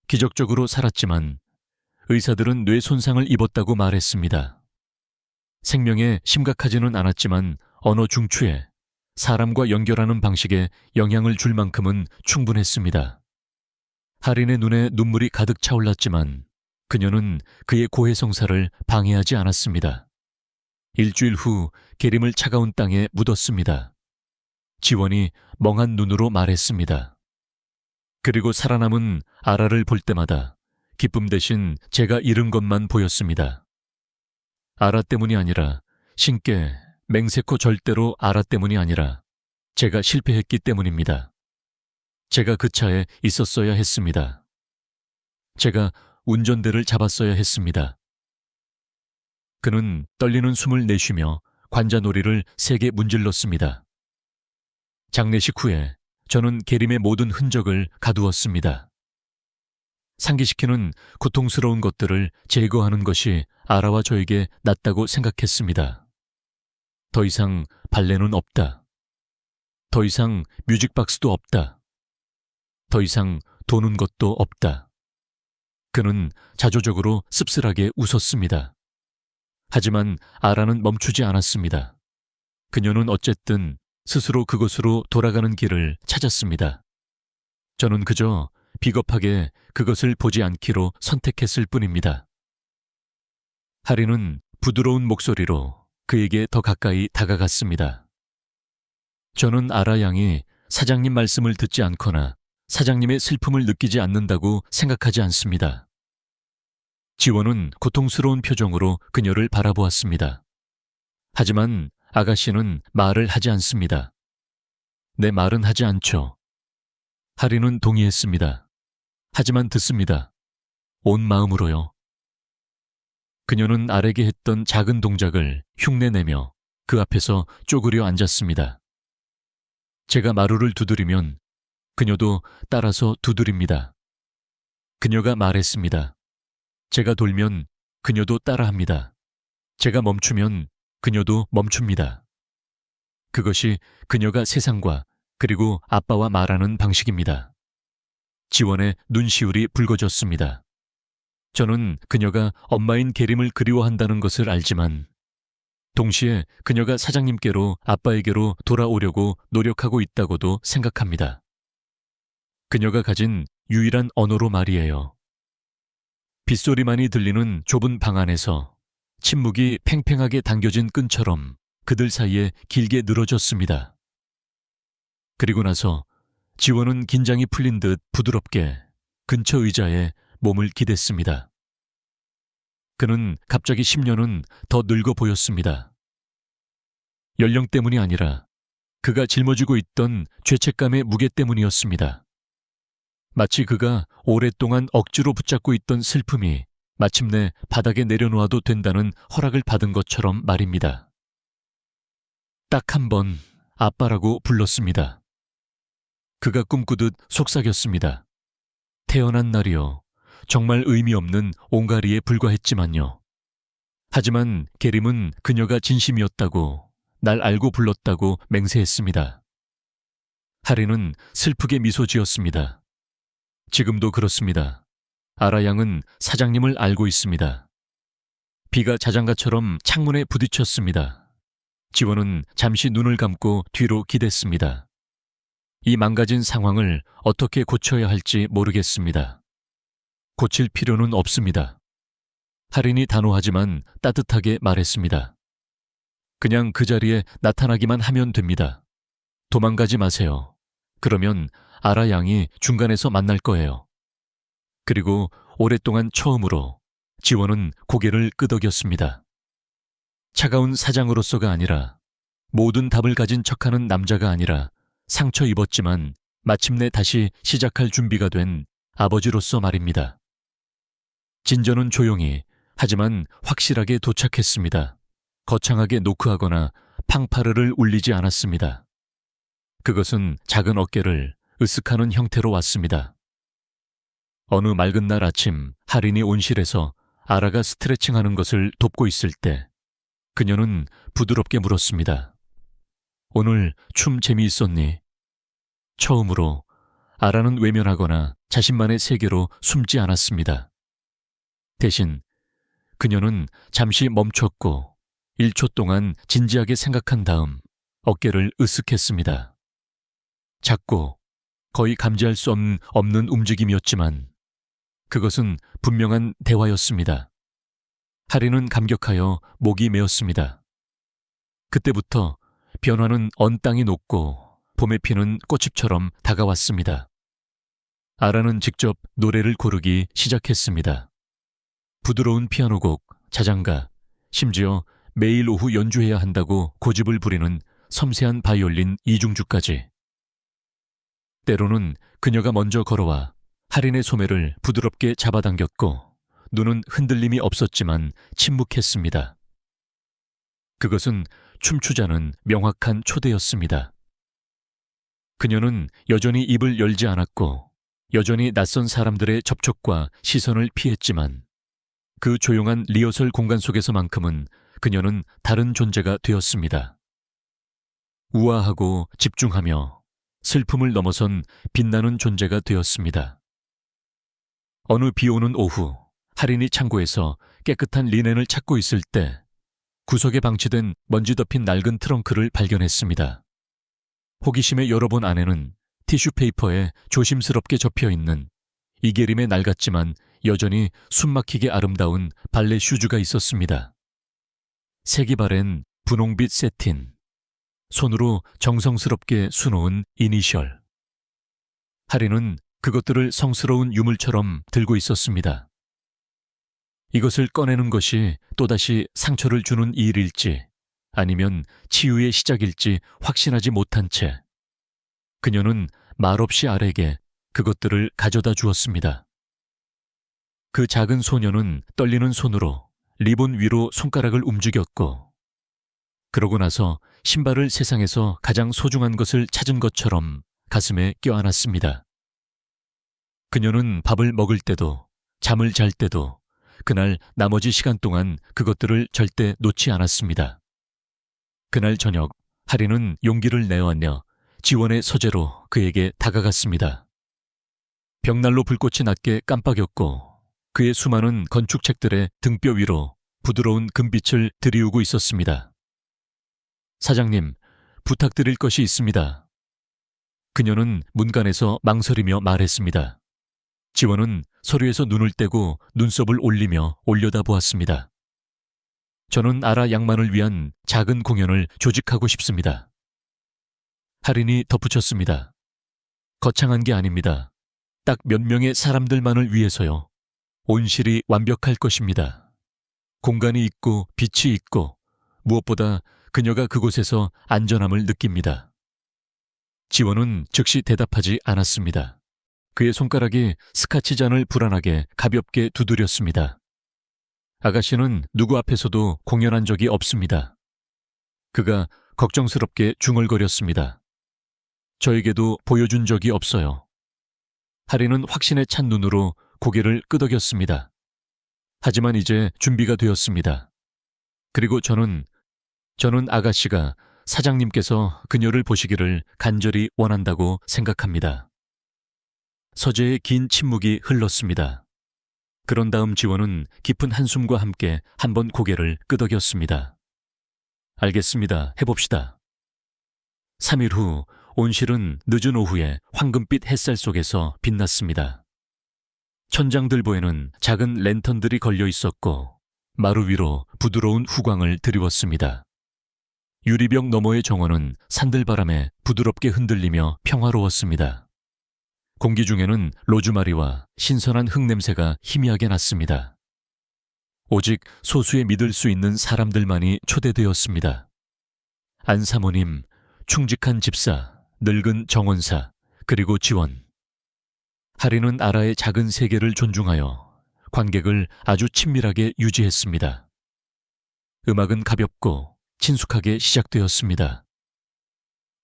기적적으로 살았지만 의사들은 뇌 손상을 입었다고 말했습니다. 생명에 심각하지는 않았지만 언어 중추에 사람과 연결하는 방식에 영향을 줄 만큼은 충분했습니다. 하린의 눈에 눈물이 가득 차올랐지만 그녀는 그의 고해성사를 방해하지 않았습니다. 일주일 후 게림을 차가운 땅에 묻었습니다. 지원이 멍한 눈으로 말했습니다. 그리고 살아남은 아라를 볼 때마다 기쁨 대신 제가 잃은 것만 보였습니다. 아라 때문이 아니라 신께 맹세코 절대로 아라 때문이 아니라 제가 실패했기 때문입니다. 제가 그 차에 있었어야 했습니다. 제가 운전대를 잡았어야 했습니다. 그는 떨리는 숨을 내쉬며 관자놀이를 세게 문질렀습니다. 장례식 후에 저는 게림의 모든 흔적을 가두었습니다. 상기시키는 고통스러운 것들을 제거하는 것이 아라와 저에게 낫다고 생각했습니다. 더 이상 발레는 없다. 더 이상 뮤직박스도 없다. 더 이상 도는 것도 없다. 그는 자조적으로 씁쓸하게 웃었습니다. 하지만 아라는 멈추지 않았습니다. 그녀는 어쨌든 스스로 그곳으로 돌아가는 길을 찾았습니다. 저는 그저 비겁하게 그것을 보지 않기로 선택했을 뿐입니다. 하리는 부드러운 목소리로 그에게 더 가까이 다가갔습니다. 저는 아라 양이 사장님 말씀을 듣지 않거나 사장님의 슬픔을 느끼지 않는다고 생각하지 않습니다. 지원은 고통스러운 표정으로 그녀를 바라보았습니다. 하지만 아가씨는 말을 하지 않습니다. 내 말은 하지 않죠. 하리는 동의했습니다. 하지만 듣습니다. 온 마음으로요. 그녀는 아래게 했던 작은 동작을 흉내내며 그 앞에서 쪼그려 앉았습니다. 제가 마루를 두드리면 그녀도 따라서 두드립니다. 그녀가 말했습니다. 제가 돌면 그녀도 따라합니다. 제가 멈추면 그녀도 멈춥니다. 그것이 그녀가 세상과 그리고 아빠와 말하는 방식입니다. 지원의 눈시울이 붉어졌습니다. 저는 그녀가 엄마인 게림을 그리워한다는 것을 알지만 동시에 그녀가 사장님께로 아빠에게로 돌아오려고 노력하고 있다고도 생각합니다. 그녀가 가진 유일한 언어로 말이에요. 빗소리만이 들리는 좁은 방 안에서 침묵이 팽팽하게 당겨진 끈처럼 그들 사이에 길게 늘어졌습니다. 그리고 나서 지원은 긴장이 풀린 듯 부드럽게 근처 의자에 몸을 기댔습니다. 그는 갑자기 10년은 더 늙어 보였습니다. 연령 때문이 아니라 그가 짊어지고 있던 죄책감의 무게 때문이었습니다. 마치 그가 오랫동안 억지로 붙잡고 있던 슬픔이 마침내 바닥에 내려놓아도 된다는 허락을 받은 것처럼 말입니다. 딱 한 번 아빠라고 불렀습니다. 그가 꿈꾸듯 속삭였습니다. 태어난 날이요. 정말 의미 없는 옹가리에 불과했지만요. 하지만 게림은 그녀가 진심이었다고, 날 알고 불렀다고 맹세했습니다. 하리는 슬프게 미소 지었습니다. 지금도 그렇습니다. 아라 양은 사장님을 알고 있습니다. 비가 자장가처럼 창문에 부딪혔습니다. 지원은 잠시 눈을 감고 뒤로 기댔습니다. 이 망가진 상황을 어떻게 고쳐야 할지 모르겠습니다. 고칠 필요는 없습니다. 할인이 단호하지만 따뜻하게 말했습니다. 그냥 그 자리에 나타나기만 하면 됩니다. 도망가지 마세요. 그러면 아라 양이 중간에서 만날 거예요. 그리고 오랫동안 처음으로 지원은 고개를 끄덕였습니다. 차가운 사장으로서가 아니라, 모든 답을 가진 척하는 남자가 아니라, 상처 입었지만 마침내 다시 시작할 준비가 된 아버지로서 말입니다. 진저는 조용히 하지만 확실하게 도착했습니다. 거창하게 노크하거나 팡파르를 울리지 않았습니다. 그것은 작은 어깨를 으쓱하는 형태로 왔습니다. 어느 맑은 날 아침 할인이 온실에서 아라가 스트레칭하는 것을 돕고 있을 때 그녀는 부드럽게 물었습니다. 오늘 춤 재미있었니? 처음으로 아라는 외면하거나 자신만의 세계로 숨지 않았습니다. 대신 그녀는 잠시 멈췄고 1초 동안 진지하게 생각한 다음 어깨를 으쓱했습니다. 작고 거의 감지할 수 없는 움직임이었지만 그것은 분명한 대화였습니다. 하리는 감격하여 목이 메었습니다. 그때부터 변화는 언 땅이 녹고 봄에 피는 꽃잎처럼 다가왔습니다. 아라는 직접 노래를 고르기 시작했습니다. 부드러운 피아노곡, 자장가, 심지어 매일 오후 연주해야 한다고 고집을 부리는 섬세한 바이올린 이중주까지. 때로는 그녀가 먼저 걸어와 할인의 소매를 부드럽게 잡아당겼고 눈은 흔들림이 없었지만 침묵했습니다. 그것은 춤추자는 명확한 초대였습니다. 그녀는 여전히 입을 열지 않았고 여전히 낯선 사람들의 접촉과 시선을 피했지만 그 조용한 리허설 공간 속에서만큼은 그녀는 다른 존재가 되었습니다. 우아하고 집중하며 슬픔을 넘어선 빛나는 존재가 되었습니다. 어느 비오는 오후 할인이 창고에서 깨끗한 리넨을 찾고 있을 때 구석에 방치된 먼지 덮인 낡은 트렁크를 발견했습니다. 호기심에 열어본 안에는 티슈페이퍼에 조심스럽게 접혀있는 이계림의 낡았지만 여전히 숨막히게 아름다운 발레 슈즈가 있었습니다. 색이 바랜 분홍빛 세틴, 손으로 정성스럽게 수놓은 이니셜. 할인은 그것들을 성스러운 유물처럼 들고 있었습니다. 이것을 꺼내는 것이 또다시 상처를 주는 일일지 아니면 치유의 시작일지 확신하지 못한 채 그녀는 말없이 아래에게 그것들을 가져다 주었습니다. 그 작은 소녀는 떨리는 손으로 리본 위로 손가락을 움직였고 그러고 나서 신발을 세상에서 가장 소중한 것을 찾은 것처럼 가슴에 껴안았습니다. 그녀는 밥을 먹을 때도 잠을 잘 때도 그날 나머지 시간 동안 그것들을 절대 놓지 않았습니다. 그날 저녁 할인은 용기를 내어안며 지원의 서재로 그에게 다가갔습니다. 벽난로 불꽃이 낮게 깜빡였고 그의 수많은 건축책들의 등뼈 위로 부드러운 금빛을 들이우고 있었습니다. 사장님, 부탁드릴 것이 있습니다. 그녀는 문간에서 망설이며 말했습니다. 지원은 서류에서 눈을 떼고 눈썹을 올리며 올려다보았습니다. 저는 아라 양만을 위한 작은 공연을 조직하고 싶습니다. 할인이 덧붙였습니다. 거창한 게 아닙니다. 딱 몇 명의 사람들만을 위해서요. 온실이 완벽할 것입니다. 공간이 있고 빛이 있고 무엇보다 그녀가 그곳에서 안전함을 느낍니다. 지원은 즉시 대답하지 않았습니다. 그의 손가락이 스카치 잔을 불안하게 가볍게 두드렸습니다. 아가씨는 누구 앞에서도 공연한 적이 없습니다. 그가 걱정스럽게 중얼거렸습니다. 저에게도 보여준 적이 없어요. 하리는 확신에 찬 눈으로 고개를 끄덕였습니다. 하지만 이제 준비가 되었습니다. 그리고 저는 아가씨가 사장님께서 그녀를 보시기를 간절히 원한다고 생각합니다. 서재의 긴 침묵이 흘렀습니다. 그런 다음 지원은 깊은 한숨과 함께 한번 고개를 끄덕였습니다. 알겠습니다. 해봅시다. 3일 후 온실은 늦은 오후에 황금빛 햇살 속에서 빛났습니다. 천장들보에는 작은 랜턴들이 걸려 있었고 마루 위로 부드러운 후광을 드리웠습니다. 유리벽 너머의 정원은 산들바람에 부드럽게 흔들리며 평화로웠습니다. 공기 중에는 로즈마리와 신선한 흙냄새가 희미하게 났습니다. 오직 소수의 믿을 수 있는 사람들만이 초대되었습니다. 안 사모님, 충직한 집사, 늙은 정원사, 그리고 지원. 하리는 아라의 작은 세계를 존중하여 관객을 아주 친밀하게 유지했습니다. 음악은 가볍고 친숙하게 시작되었습니다.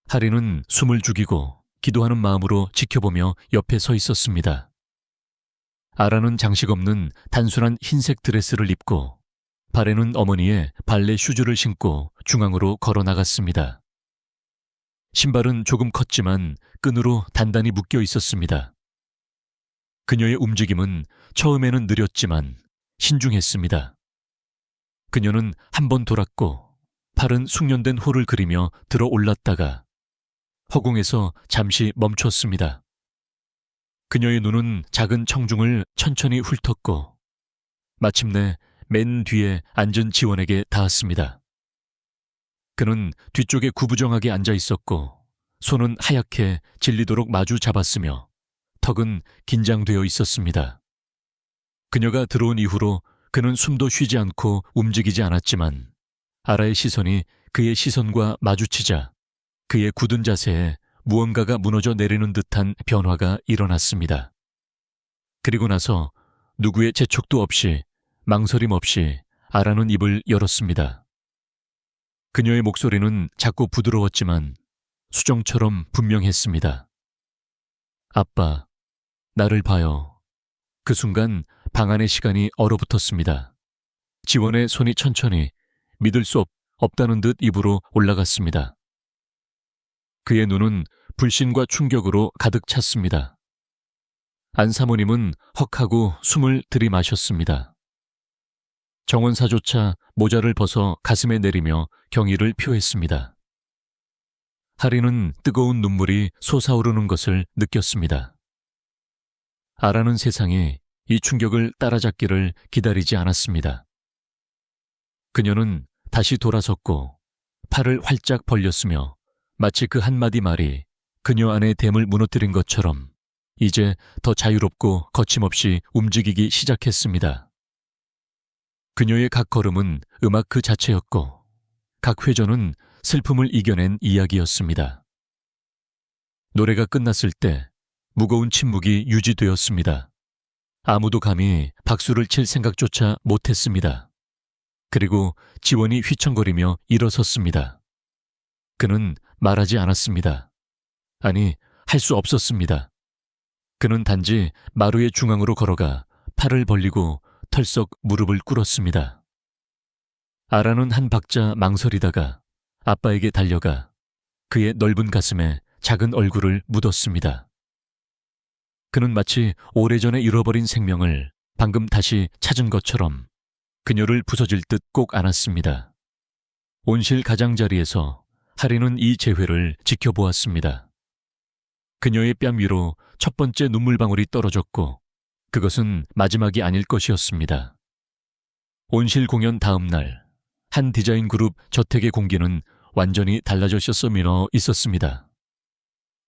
하리는 숨을 죽이고 기도하는 마음으로 지켜보며 옆에 서 있었습니다. 아라는 장식 없는 단순한 흰색 드레스를 입고 발에는 어머니의 발레 슈즈를 신고 중앙으로 걸어 나갔습니다. 신발은 조금 컸지만 끈으로 단단히 묶여 있었습니다. 그녀의 움직임은 처음에는 느렸지만 신중했습니다. 그녀는 한 번 돌았고 팔은 숙련된 홀을 그리며 들어 올랐다가 허공에서 잠시 멈췄습니다. 그녀의 눈은 작은 청중을 천천히 훑었고 마침내 맨 뒤에 앉은 지원에게 닿았습니다. 그는 뒤쪽에 구부정하게 앉아 있었고 손은 하얗게 질리도록 마주 잡았으며 턱은 긴장되어 있었습니다. 그녀가 들어온 이후로 그는 숨도 쉬지 않고 움직이지 않았지만 아라의 시선이 그의 시선과 마주치자 그의 굳은 자세에 무언가가 무너져 내리는 듯한 변화가 일어났습니다. 그리고 나서 누구의 재촉도 없이 망설임 없이 아라는 입을 열었습니다. 그녀의 목소리는 작고 부드러웠지만 수정처럼 분명했습니다. 아빠, 나를 봐요. 그 순간 방 안의 시간이 얼어붙었습니다. 지원의 손이 천천히 믿을 수 없다는 듯 입으로 올라갔습니다. 그의 눈은 불신과 충격으로 가득 찼습니다. 안 사모님은 헉하고 숨을 들이마셨습니다. 정원사조차 모자를 벗어 가슴에 내리며 경의를 표했습니다. 하리는 뜨거운 눈물이 솟아오르는 것을 느꼈습니다. 아라는 세상이 이 충격을 따라잡기를 기다리지 않았습니다. 그녀는 다시 돌아섰고 팔을 활짝 벌렸으며 마치 그 한마디 말이 그녀 안의 댐을 무너뜨린 것처럼 이제 더 자유롭고 거침없이 움직이기 시작했습니다. 그녀의 각 걸음은 음악 그 자체였고 각 회전은 슬픔을 이겨낸 이야기였습니다. 노래가 끝났을 때 무거운 침묵이 유지되었습니다. 아무도 감히 박수를 칠 생각조차 못했습니다. 그리고 지원이 휘청거리며 일어섰습니다. 그는 말하지 않았습니다. 아니, 할 수 없었습니다. 그는 단지 마루의 중앙으로 걸어가 팔을 벌리고 털썩 무릎을 꿇었습니다. 아라는 한 박자 망설이다가 아빠에게 달려가 그의 넓은 가슴에 작은 얼굴을 묻었습니다. 그는 마치 오래전에 잃어버린 생명을 방금 다시 찾은 것처럼 그녀를 부서질 듯 꼭 안았습니다. 온실 가장자리에서 하리는 이 재회를 지켜보았습니다. 그녀의 뺨 위로 첫 번째 눈물방울이 떨어졌고 그것은 마지막이 아닐 것이었습니다. 온실 공연 다음 날 한 디자인 그룹 저택의 공기는 완전히 달라졌어 있었습니다.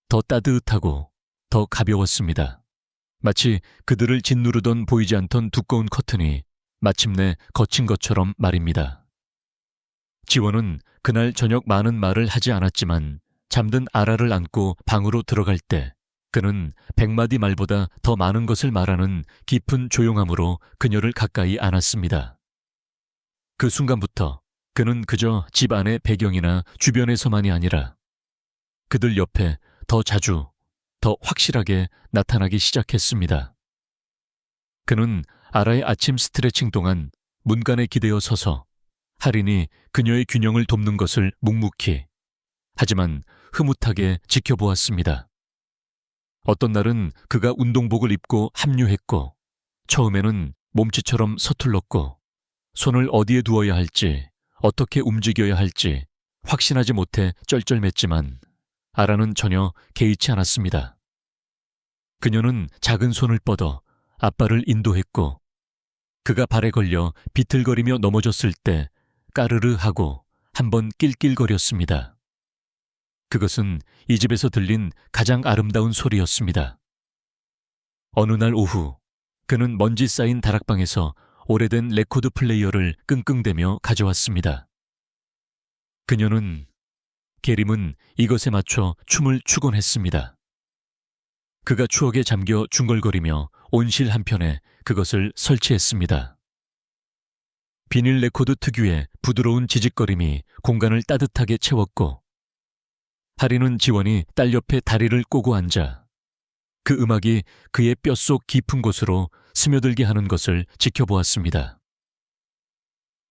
더 따뜻하고 더 가벼웠습니다. 마치 그들을 짓누르던 보이지 않던 두꺼운 커튼이 마침내 거친 것처럼 말입니다. 지원은 그날 저녁 많은 말을 하지 않았지만 잠든 아라를 안고 방으로 들어갈 때 그는 100마디 말보다 더 많은 것을 말하는 깊은 조용함으로 그녀를 가까이 안았습니다. 그 순간부터 그는 그저 집 안의 배경이나 주변에서만이 아니라 그들 옆에 더 자주, 더 확실하게 나타나기 시작했습니다. 그는 아라의 아침 스트레칭 동안 문간에 기대어 서서 할인이 그녀의 균형을 돕는 것을 묵묵히, 하지만 흐뭇하게 지켜보았습니다. 어떤 날은 그가 운동복을 입고 합류했고, 처음에는 몸치처럼 서툴렀고, 손을 어디에 두어야 할지, 어떻게 움직여야 할지 확신하지 못해 쩔쩔맸지만 아라는 전혀 개의치 않았습니다. 그녀는 작은 손을 뻗어 아빠를 인도했고, 그가 발에 걸려 비틀거리며 넘어졌을 때 까르르 하고 한번 낄낄거렸습니다. 그것은 이 집에서 들린 가장 아름다운 소리였습니다. 어느 날 오후, 그는 먼지 쌓인 다락방에서 오래된 레코드 플레이어를 끙끙대며 가져왔습니다. 그녀는, 게림은 이것에 맞춰 춤을 추곤 했습니다. 그가 추억에 잠겨 중얼거리며 온실 한편에 그것을 설치했습니다. 비닐 레코드 특유의 부드러운 지직거림이 공간을 따뜻하게 채웠고, 할인은 지원이 딸 옆에 다리를 꼬고 앉아 그 음악이 그의 뼛속 깊은 곳으로 스며들게 하는 것을 지켜보았습니다.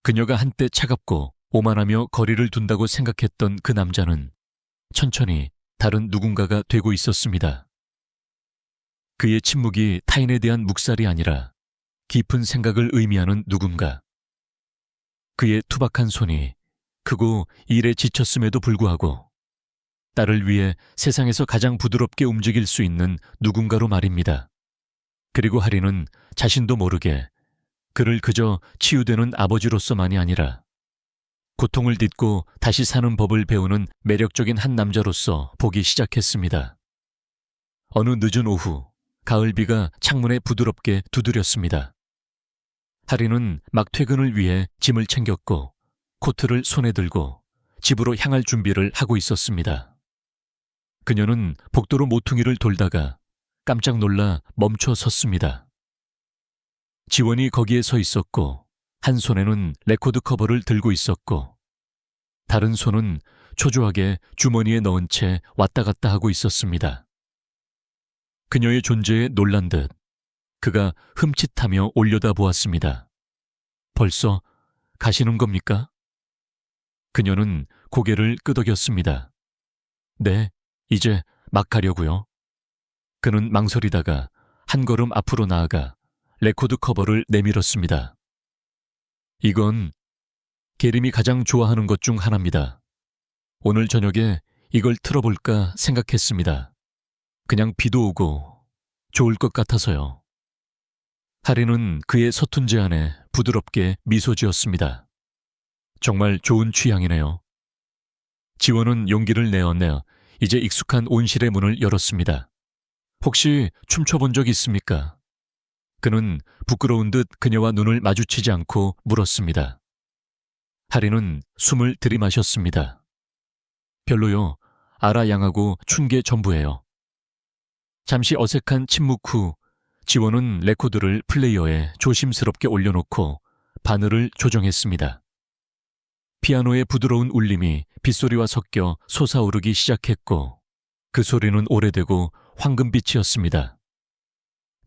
그녀가 한때 차갑고 오만하며 거리를 둔다고 생각했던 그 남자는 천천히 다른 누군가가 되고 있었습니다. 그의 침묵이 타인에 대한 묵살이 아니라 깊은 생각을 의미하는 누군가. 그의 투박한 손이 크고 일에 지쳤음에도 불구하고 딸을 위해 세상에서 가장 부드럽게 움직일 수 있는 누군가로 말입니다. 그리고 할인은 자신도 모르게 그를 그저 치유되는 아버지로서만이 아니라 고통을 딛고 다시 사는 법을 배우는 매력적인 한 남자로서 보기 시작했습니다. 어느 늦은 오후, 가을비가 창문에 부드럽게 두드렸습니다. 할인은 막 퇴근을 위해 짐을 챙겼고 코트를 손에 들고 집으로 향할 준비를 하고 있었습니다. 그녀는 복도로 모퉁이를 돌다가 깜짝 놀라 멈춰 섰습니다. 지원이 거기에 서 있었고 한 손에는 레코드 커버를 들고 있었고 다른 손은 초조하게 주머니에 넣은 채 왔다 갔다 하고 있었습니다. 그녀의 존재에 놀란 듯 그가 흠칫하며 올려다보았습니다. 벌써 가시는 겁니까? 그녀는 고개를 끄덕였습니다. 네, 이제 막 가려고요. 그는 망설이다가 한 걸음 앞으로 나아가 레코드 커버를 내밀었습니다. 이건 게림이 가장 좋아하는 것 중 하나입니다. 오늘 저녁에 이걸 틀어볼까 생각했습니다. 그냥 비도 오고 좋을 것 같아서요. 할인은 그의 서툰 제안에 부드럽게 미소 지었습니다. 정말 좋은 취향이네요. 지원은 용기를 내어 이제 익숙한 온실의 문을 열었습니다. 혹시 춤춰본 적 있습니까? 그는 부끄러운 듯 그녀와 눈을 마주치지 않고 물었습니다. 할인은 숨을 들이마셨습니다. 별로요. 아라 양하고 춘 게 전부예요. 잠시 어색한 침묵 후 지원은 레코드를 플레이어에 조심스럽게 올려놓고 바늘을 조정했습니다. 피아노의 부드러운 울림이 빗소리와 섞여 솟아오르기 시작했고 그 소리는 오래되고 황금빛이었습니다.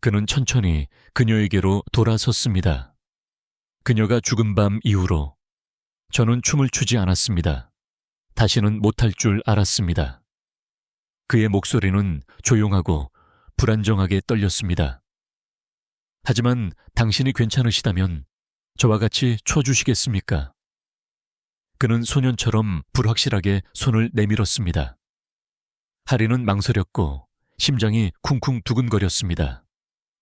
그는 천천히 그녀에게로 돌아섰습니다. 그녀가 죽은 밤 이후로 저는 춤을 추지 않았습니다. 다시는 못할 줄 알았습니다. 그의 목소리는 조용하고 불안정하게 떨렸습니다. 하지만 당신이 괜찮으시다면 저와 같이 춰주시겠습니까? 그는 소년처럼 불확실하게 손을 내밀었습니다. 할인은 망설였고 심장이 쿵쿵 두근거렸습니다.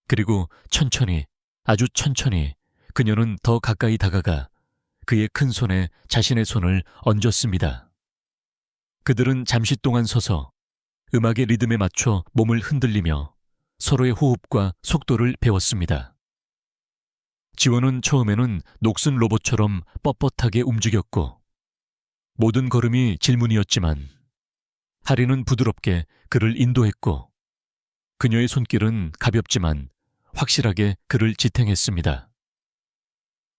그리고 천천히, 아주 천천히 그녀는 더 가까이 다가가 그의 큰 손에 자신의 손을 얹었습니다. 그들은 잠시 동안 서서 음악의 리듬에 맞춰 몸을 흔들리며 서로의 호흡과 속도를 배웠습니다. 지원은 처음에는 녹슨 로봇처럼 뻣뻣하게 움직였고 모든 걸음이 질문이었지만 할인은 부드럽게 그를 인도했고 그녀의 손길은 가볍지만 확실하게 그를 지탱했습니다.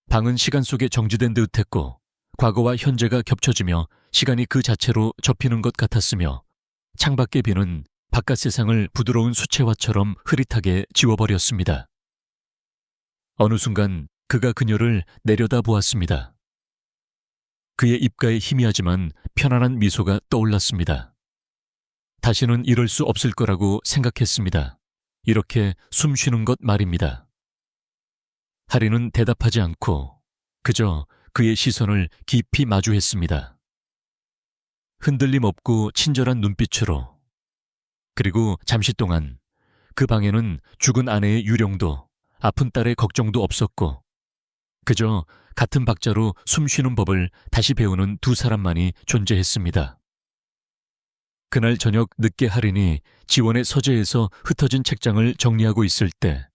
방은 시간 속에 정지된 듯 했고 과거와 현재가 겹쳐지며 시간이 그 자체로 접히는 것 같았으며 창밖의 비는 바깥 세상을 부드러운 수채화처럼 흐릿하게 지워버렸습니다. 어느 순간 그가 그녀를 내려다보았습니다. 그의 입가에 희미하지만 편안한 미소가 떠올랐습니다. 다시는 이럴 수 없을 거라고 생각했습니다. 이렇게 숨 쉬는 것 말입니다. 하리는 대답하지 않고 그저 그의 시선을 깊이 마주했습니다. 흔들림 없고 친절한 눈빛으로. 그리고 잠시 동안 그 방에는 죽은 아내의 유령도 아픈 딸의 걱정도 없었고 그저 같은 박자로 숨 쉬는 법을 다시 배우는 두 사람만이 존재했습니다. 그날 저녁 늦게 하린이 지원의 서재에서 흩어진 책장을 정리하고 있을 때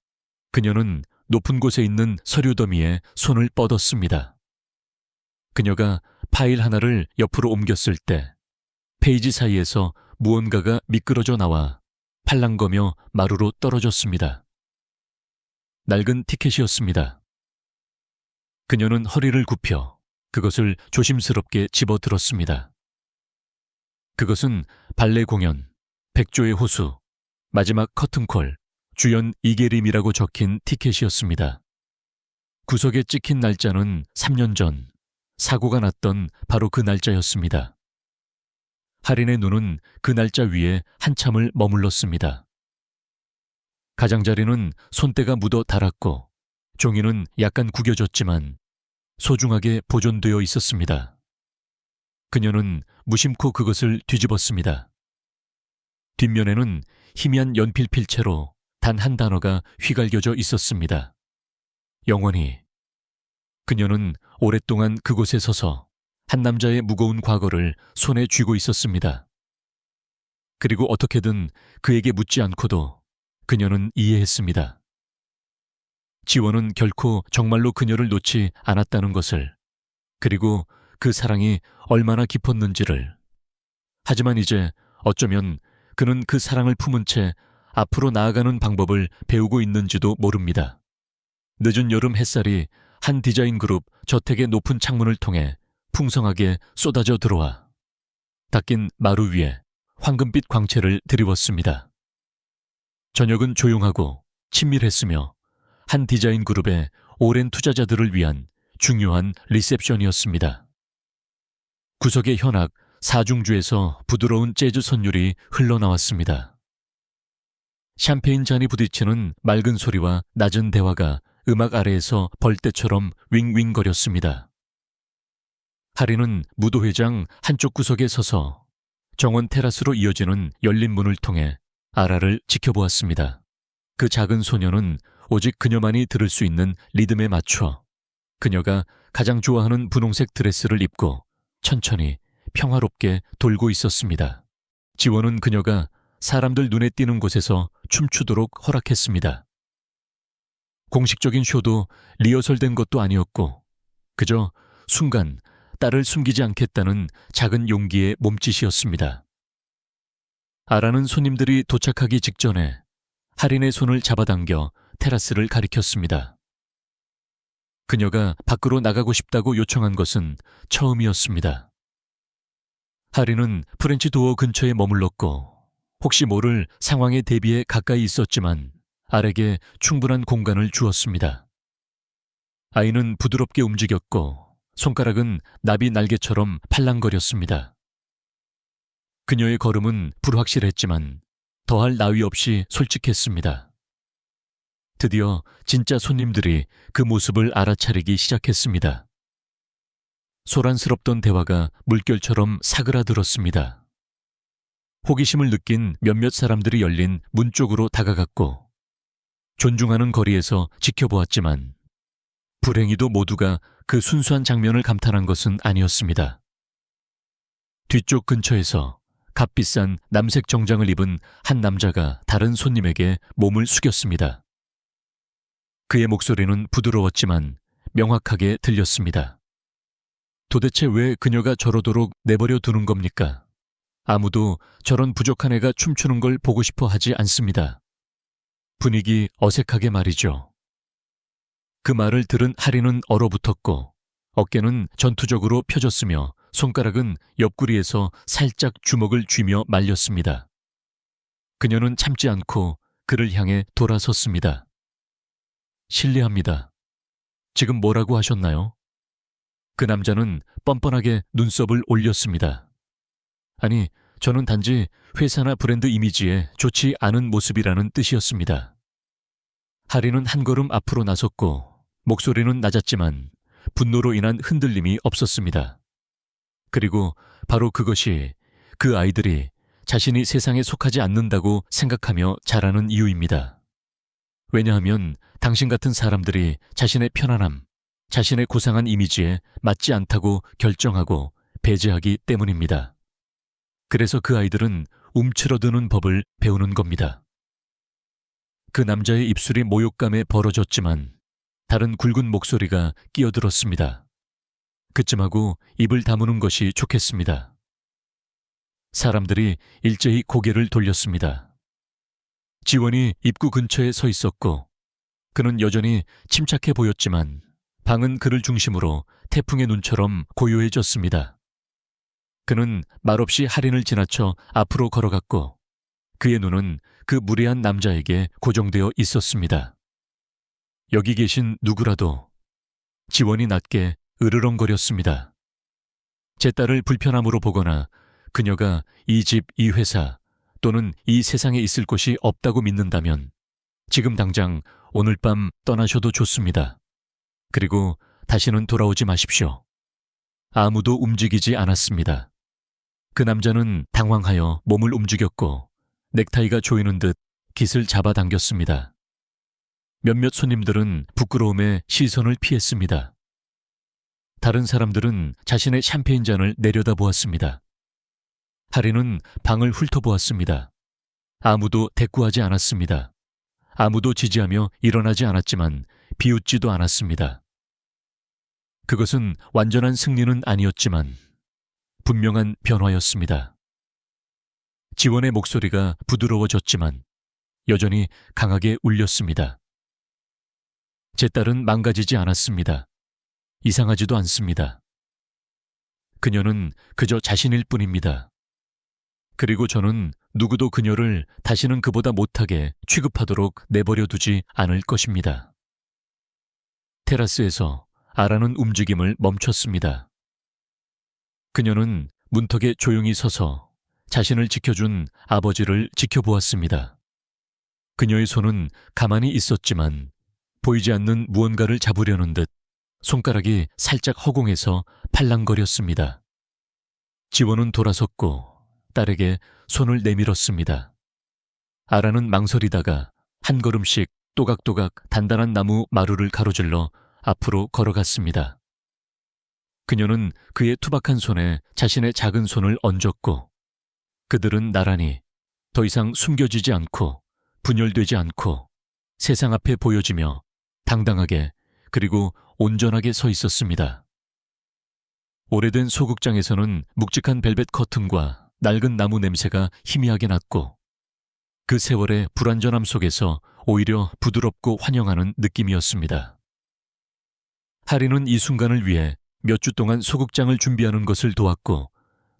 그녀는 높은 곳에 있는 서류 더미에 손을 뻗었습니다. 그녀가 파일 하나를 옆으로 옮겼을 때 페이지 사이에서 무언가가 미끄러져 나와 팔랑거며 마루로 떨어졌습니다. 낡은 티켓이었습니다. 그녀는 허리를 굽혀 그것을 조심스럽게 집어들었습니다. 그것은 발레 공연, 백조의 호수, 마지막 커튼콜, 주연 이계림이라고 적힌 티켓이었습니다. 구석에 찍힌 날짜는 3년 전, 사고가 났던 바로 그 날짜였습니다. 하린의 눈은 그 날짜 위에 한참을 머물렀습니다. 가장자리는 손때가 묻어 닳았고 종이는 약간 구겨졌지만 소중하게 보존되어 있었습니다. 그녀는 무심코 그것을 뒤집었습니다. 뒷면에는 희미한 연필 필체로 단 한 단어가 휘갈겨져 있었습니다. 영원히. 그녀는 오랫동안 그곳에 서서 한 남자의 무거운 과거를 손에 쥐고 있었습니다. 그리고 어떻게든 그에게 묻지 않고도 그녀는 이해했습니다. 지원은 결코 정말로 그녀를 놓지 않았다는 것을, 그리고 그 사랑이 얼마나 깊었는지를. 하지만 이제 어쩌면 그는 그 사랑을 품은 채 앞으로 나아가는 방법을 배우고 있는지도 모릅니다. 늦은 여름 햇살이 한 디자인 그룹 저택의 높은 창문을 통해 풍성하게 쏟아져 들어와 닦인 마루 위에 황금빛 광채를 드리웠습니다. 저녁은 조용하고 친밀했으며 한 디자인 그룹의 오랜 투자자들을 위한 중요한 리셉션이었습니다. 구석의 현악 사중주에서 부드러운 재즈 선율이 흘러나왔습니다. 샴페인 잔이 부딪히는 맑은 소리와 낮은 대화가 음악 아래에서 벌떼처럼 윙윙거렸습니다. 하리는 무도회장 한쪽 구석에 서서 정원 테라스로 이어지는 열린 문을 통해 아라를 지켜보았습니다. 그 작은 소녀는 오직 그녀만이 들을 수 있는 리듬에 맞춰 그녀가 가장 좋아하는 분홍색 드레스를 입고 천천히 평화롭게 돌고 있었습니다. 지원은 그녀가 사람들 눈에 띄는 곳에서 춤추도록 허락했습니다. 공식적인 쇼도 리허설된 것도 아니었고 그저 순간 딸을 숨기지 않겠다는 작은 용기의 몸짓이었습니다. 아라는 손님들이 도착하기 직전에 하린의 손을 잡아당겨 테라스를 가리켰습니다. 그녀가 밖으로 나가고 싶다고 요청한 것은 처음이었습니다. 하린은 프렌치 도어 근처에 머물렀고 혹시 모를 상황에 대비해 가까이 있었지만 알에게 충분한 공간을 주었습니다. 아이는 부드럽게 움직였고 손가락은 나비 날개처럼 팔랑거렸습니다. 그녀의 걸음은 불확실했지만 더할 나위 없이 솔직했습니다. 드디어 진짜 손님들이 그 모습을 알아차리기 시작했습니다. 소란스럽던 대화가 물결처럼 사그라들었습니다. 호기심을 느낀 몇몇 사람들이 열린 문 쪽으로 다가갔고 존중하는 거리에서 지켜보았지만 불행히도 모두가 그 순수한 장면을 감탄한 것은 아니었습니다. 뒤쪽 근처에서 값비싼 남색 정장을 입은 한 남자가 다른 손님에게 몸을 숙였습니다. 그의 목소리는 부드러웠지만 명확하게 들렸습니다. 도대체 왜 그녀가 저러도록 내버려 두는 겁니까? 아무도 저런 부족한 애가 춤추는 걸 보고 싶어 하지 않습니다. 분위기 어색하게 말이죠. 그 말을 들은 하리는 얼어붙었고 어깨는 전투적으로 펴졌으며 손가락은 옆구리에서 살짝 주먹을 쥐며 말렸습니다. 그녀는 참지 않고 그를 향해 돌아섰습니다. 실례합니다. 지금 뭐라고 하셨나요? 그 남자는 뻔뻔하게 눈썹을 올렸습니다. 아니, 저는 단지 회사나 브랜드 이미지에 좋지 않은 모습이라는 뜻이었습니다. 하리는 한 걸음 앞으로 나섰고 목소리는 낮았지만 분노로 인한 흔들림이 없었습니다. 그리고 바로 그것이 그 아이들이 자신이 세상에 속하지 않는다고 생각하며 자라는 이유입니다. 왜냐하면 당신 같은 사람들이 자신의 편안함, 자신의 고상한 이미지에 맞지 않다고 결정하고 배제하기 때문입니다. 그래서 그 아이들은 움츠러드는 법을 배우는 겁니다. 그 남자의 입술이 모욕감에 벌어졌지만 다른 굵은 목소리가 끼어들었습니다. 그쯤하고 입을 다무는 것이 좋겠습니다. 사람들이 일제히 고개를 돌렸습니다. 지원이 입구 근처에 서 있었고 그는 여전히 침착해 보였지만 방은 그를 중심으로 태풍의 눈처럼 고요해졌습니다. 그는 말없이 할인을 지나쳐 앞으로 걸어갔고 그의 눈은 그 무례한 남자에게 고정되어 있었습니다. 여기 계신 누구라도 지원이 낮게 으르렁거렸습니다. 제 딸을 불편함으로 보거나 그녀가 이 집, 이 회사 또는 이 세상에 있을 곳이 없다고 믿는다면 지금 당장 오늘 밤 떠나셔도 좋습니다. 그리고 다시는 돌아오지 마십시오. 아무도 움직이지 않았습니다. 그 남자는 당황하여 몸을 움직였고 넥타이가 조이는 듯 깃을 잡아당겼습니다. 몇몇 손님들은 부끄러움에 시선을 피했습니다. 다른 사람들은 자신의 샴페인 잔을 내려다보았습니다. 하리는 방을 훑어보았습니다. 아무도 대꾸하지 않았습니다. 아무도 지지하며 일어나지 않았지만 비웃지도 않았습니다. 그것은 완전한 승리는 아니었지만 분명한 변화였습니다. 지원의 목소리가 부드러워졌지만 여전히 강하게 울렸습니다. 제 딸은 망가지지 않았습니다. 이상하지도 않습니다. 그녀는 그저 자신일 뿐입니다. 그리고 저는 누구도 그녀를 다시는 그보다 못하게 취급하도록 내버려 두지 않을 것입니다. 테라스에서 아라는 움직임을 멈췄습니다. 그녀는 문턱에 조용히 서서 자신을 지켜준 아버지를 지켜보았습니다. 그녀의 손은 가만히 있었지만 보이지 않는 무언가를 잡으려는 듯 손가락이 살짝 허공에서 팔랑거렸습니다. 지원은 돌아섰고 딸에게 손을 내밀었습니다. 아라는 망설이다가 한 걸음씩 또각또각 단단한 나무 마루를 가로질러 앞으로 걸어갔습니다. 그녀는 그의 투박한 손에 자신의 작은 손을 얹었고 그들은 나란히 더 이상 숨겨지지 않고 분열되지 않고 세상 앞에 보여지며 당당하게 그리고 온전하게 서 있었습니다. 오래된 소극장에서는 묵직한 벨벳 커튼과 낡은 나무 냄새가 희미하게 났고 그 세월의 불완전함 속에서 오히려 부드럽고 환영하는 느낌이었습니다. 하리는 이 순간을 위해 몇 주 동안 소극장을 준비하는 것을 도왔고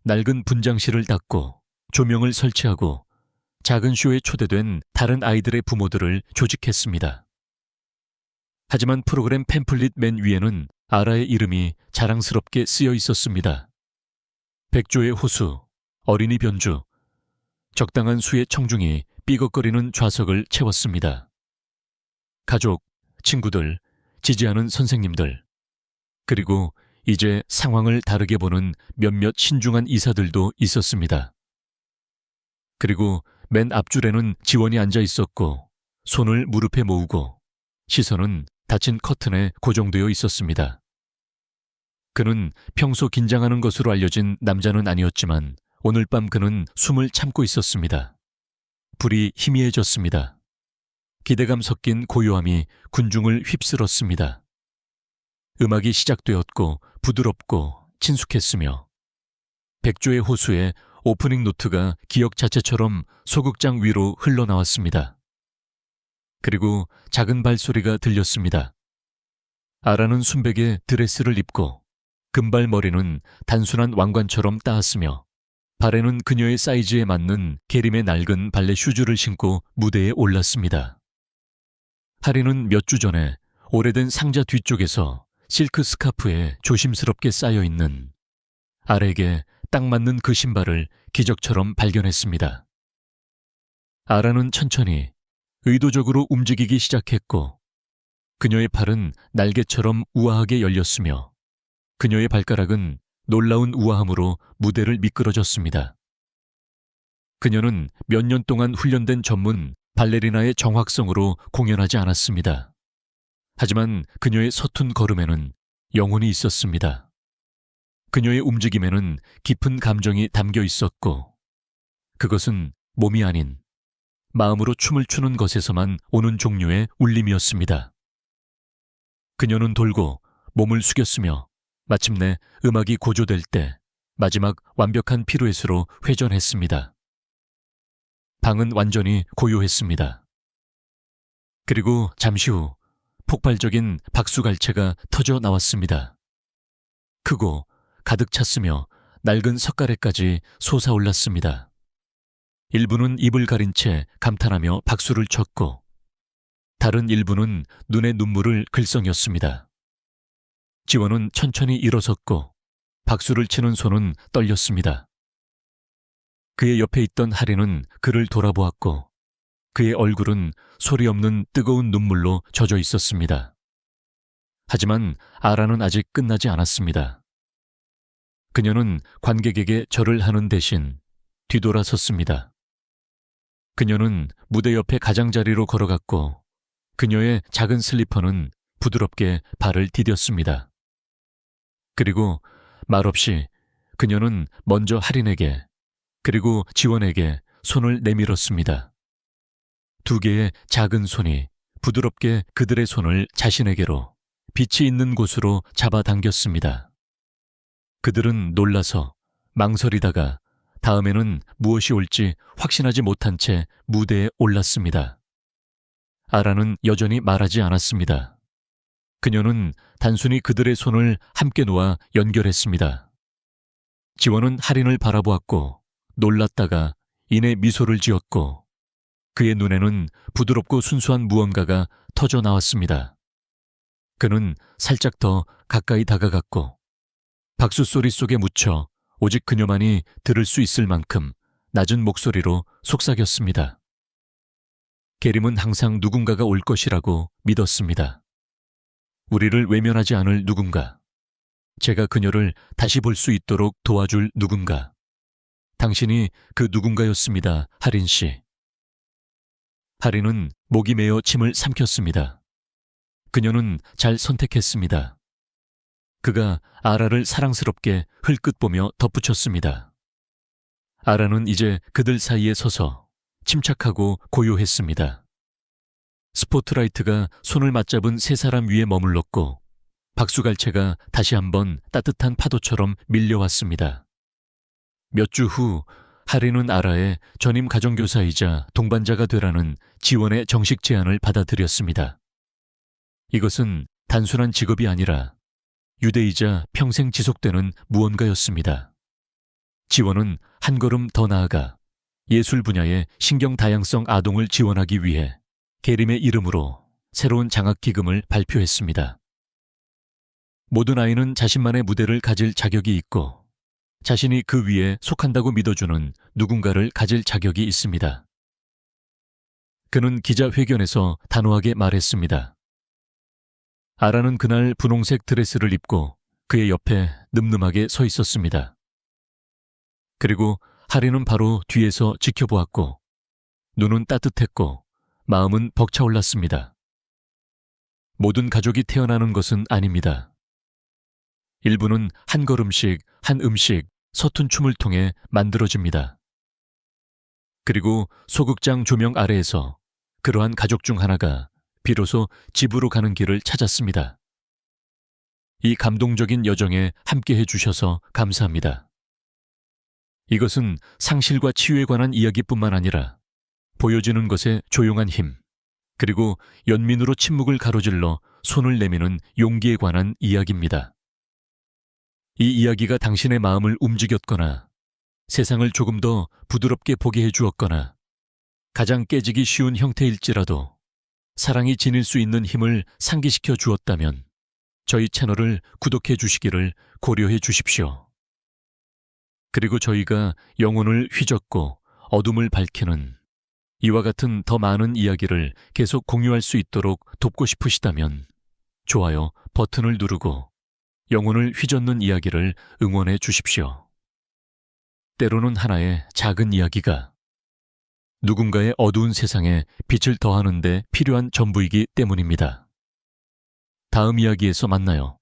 낡은 분장실을 닦고 조명을 설치하고 작은 쇼에 초대된 다른 아이들의 부모들을 조직했습니다. 하지만 프로그램 팸플릿 맨 위에는 아라의 이름이 자랑스럽게 쓰여 있었습니다. 백조의 호수, 어린이 변주, 적당한 수의 청중이 삐걱거리는 좌석을 채웠습니다. 가족, 친구들, 지지하는 선생님들, 그리고 이제 상황을 다르게 보는 몇몇 신중한 이사들도 있었습니다. 그리고 맨 앞줄에는 지원이 앉아 있었고 손을 무릎에 모으고 시선은 닫힌 커튼에 고정되어 있었습니다. 그는 평소 긴장하는 것으로 알려진 남자는 아니었지만 오늘 밤 그는 숨을 참고 있었습니다. 불이 희미해졌습니다. 기대감 섞인 고요함이 군중을 휩쓸었습니다. 음악이 시작되었고 부드럽고 친숙했으며 백조의 호수에 오프닝 노트가 기억 자체처럼 소극장 위로 흘러나왔습니다. 그리고 작은 발소리가 들렸습니다. 아라는 순백의 드레스를 입고 금발머리는 단순한 왕관처럼 따았으며 발에는 그녀의 사이즈에 맞는 게림의 낡은 발레 슈즈를 신고 무대에 올랐습니다. 하리는 몇 주 전에 오래된 상자 뒤쪽에서 실크 스카프에 조심스럽게 쌓여있는 아렉에 딱 맞는 그 신발을 기적처럼 발견했습니다. 아라는 천천히 의도적으로 움직이기 시작했고 그녀의 팔은 날개처럼 우아하게 열렸으며 그녀의 발가락은 놀라운 우아함으로 무대를 미끄러졌습니다. 그녀는 몇 년 동안 훈련된 전문 발레리나의 정확성으로 공연하지 않았습니다. 하지만 그녀의 서툰 걸음에는 영혼이 있었습니다. 그녀의 움직임에는 깊은 감정이 담겨 있었고 그것은 몸이 아닌 마음으로 춤을 추는 것에서만 오는 종류의 울림이었습니다. 그녀는 돌고 몸을 숙였으며 마침내 음악이 고조될 때 마지막 완벽한 피루엣으로 회전했습니다. 방은 완전히 고요했습니다. 그리고 잠시 후 폭발적인 박수갈채가 터져 나왔습니다. 크고 가득 찼으며 낡은 석가래까지 솟아올랐습니다. 일부는 입을 가린 채 감탄하며 박수를 쳤고 다른 일부는 눈에 눈물을 글썽였습니다. 지원은 천천히 일어섰고 박수를 치는 손은 떨렸습니다. 그의 옆에 있던 하리는 그를 돌아보았고 그의 얼굴은 소리 없는 뜨거운 눈물로 젖어 있었습니다. 하지만 아라는 아직 끝나지 않았습니다. 그녀는 관객에게 절을 하는 대신 뒤돌아섰습니다. 그녀는 무대 옆에 가장자리로 걸어갔고 그녀의 작은 슬리퍼는 부드럽게 발을 디뎠습니다. 그리고 말없이 그녀는 먼저 하린에게 그리고 지원에게 손을 내밀었습니다. 두 개의 작은 손이 부드럽게 그들의 손을 자신에게로 빛이 있는 곳으로 잡아당겼습니다. 그들은 놀라서 망설이다가 다음에는 무엇이 올지 확신하지 못한 채 무대에 올랐습니다. 아라는 여전히 말하지 않았습니다. 그녀는 단순히 그들의 손을 함께 놓아 연결했습니다. 지원은 하린을 바라보았고 놀랐다가 이내 미소를 지었고 그의 눈에는 부드럽고 순수한 무언가가 터져 나왔습니다. 그는 살짝 더 가까이 다가갔고 박수 소리 속에 묻혀 오직 그녀만이 들을 수 있을 만큼 낮은 목소리로 속삭였습니다. 게림은 항상 누군가가 올 것이라고 믿었습니다. 우리를 외면하지 않을 누군가. 제가 그녀를 다시 볼 수 있도록 도와줄 누군가. 당신이 그 누군가였습니다, 하린 씨. 하린은 목이 메어 침을 삼켰습니다. 그녀는 잘 선택했습니다. 그가 아라를 사랑스럽게 흘끗 보며 덧붙였습니다. 아라는 이제 그들 사이에 서서 침착하고 고요했습니다. 스포트라이트가 손을 맞잡은 세 사람 위에 머물렀고 박수갈채가 다시 한번 따뜻한 파도처럼 밀려왔습니다. 몇 주 후 하린은 아라의 전임 가정교사이자 동반자가 되라는 지원의 정식 제안을 받아들였습니다. 이것은 단순한 직업이 아니라 유대이자 평생 지속되는 무언가였습니다. 지원은 한 걸음 더 나아가 예술 분야의 신경 다양성 아동을 지원하기 위해 게림의 이름으로 새로운 장학기금을 발표했습니다. 모든 아이는 자신만의 무대를 가질 자격이 있고 자신이 그 위에 속한다고 믿어주는 누군가를 가질 자격이 있습니다. 그는 기자회견에서 단호하게 말했습니다. 아라는 그날 분홍색 드레스를 입고 그의 옆에 늠름하게 서 있었습니다. 그리고 하리는 바로 뒤에서 지켜보았고 눈은 따뜻했고 마음은 벅차올랐습니다. 모든 가족이 태어나는 것은 아닙니다. 일부는 한 걸음씩 한 음식, 서툰 춤을 통해 만들어집니다. 그리고 소극장 조명 아래에서 그러한 가족 중 하나가 비로소 집으로 가는 길을 찾았습니다. 이 감동적인 여정에 함께해 주셔서 감사합니다. 이것은 상실과 치유에 관한 이야기뿐만 아니라 보여지는 것의 조용한 힘, 그리고 연민으로 침묵을 가로질러 손을 내미는 용기에 관한 이야기입니다. 이 이야기가 당신의 마음을 움직였거나 세상을 조금 더 부드럽게 보게 해주었거나 가장 깨지기 쉬운 형태일지라도 사랑이 지닐 수 있는 힘을 상기시켜 주었다면 저희 채널을 구독해 주시기를 고려해 주십시오. 그리고 저희가 영혼을 휘젓고 어둠을 밝히는 이와 같은 더 많은 이야기를 계속 공유할 수 있도록 돕고 싶으시다면 좋아요 버튼을 누르고 영혼을 휘젓는 이야기를 응원해 주십시오. 때로는 하나의 작은 이야기가 누군가의 어두운 세상에 빛을 더하는 데 필요한 전부이기 때문입니다. 다음 이야기에서 만나요.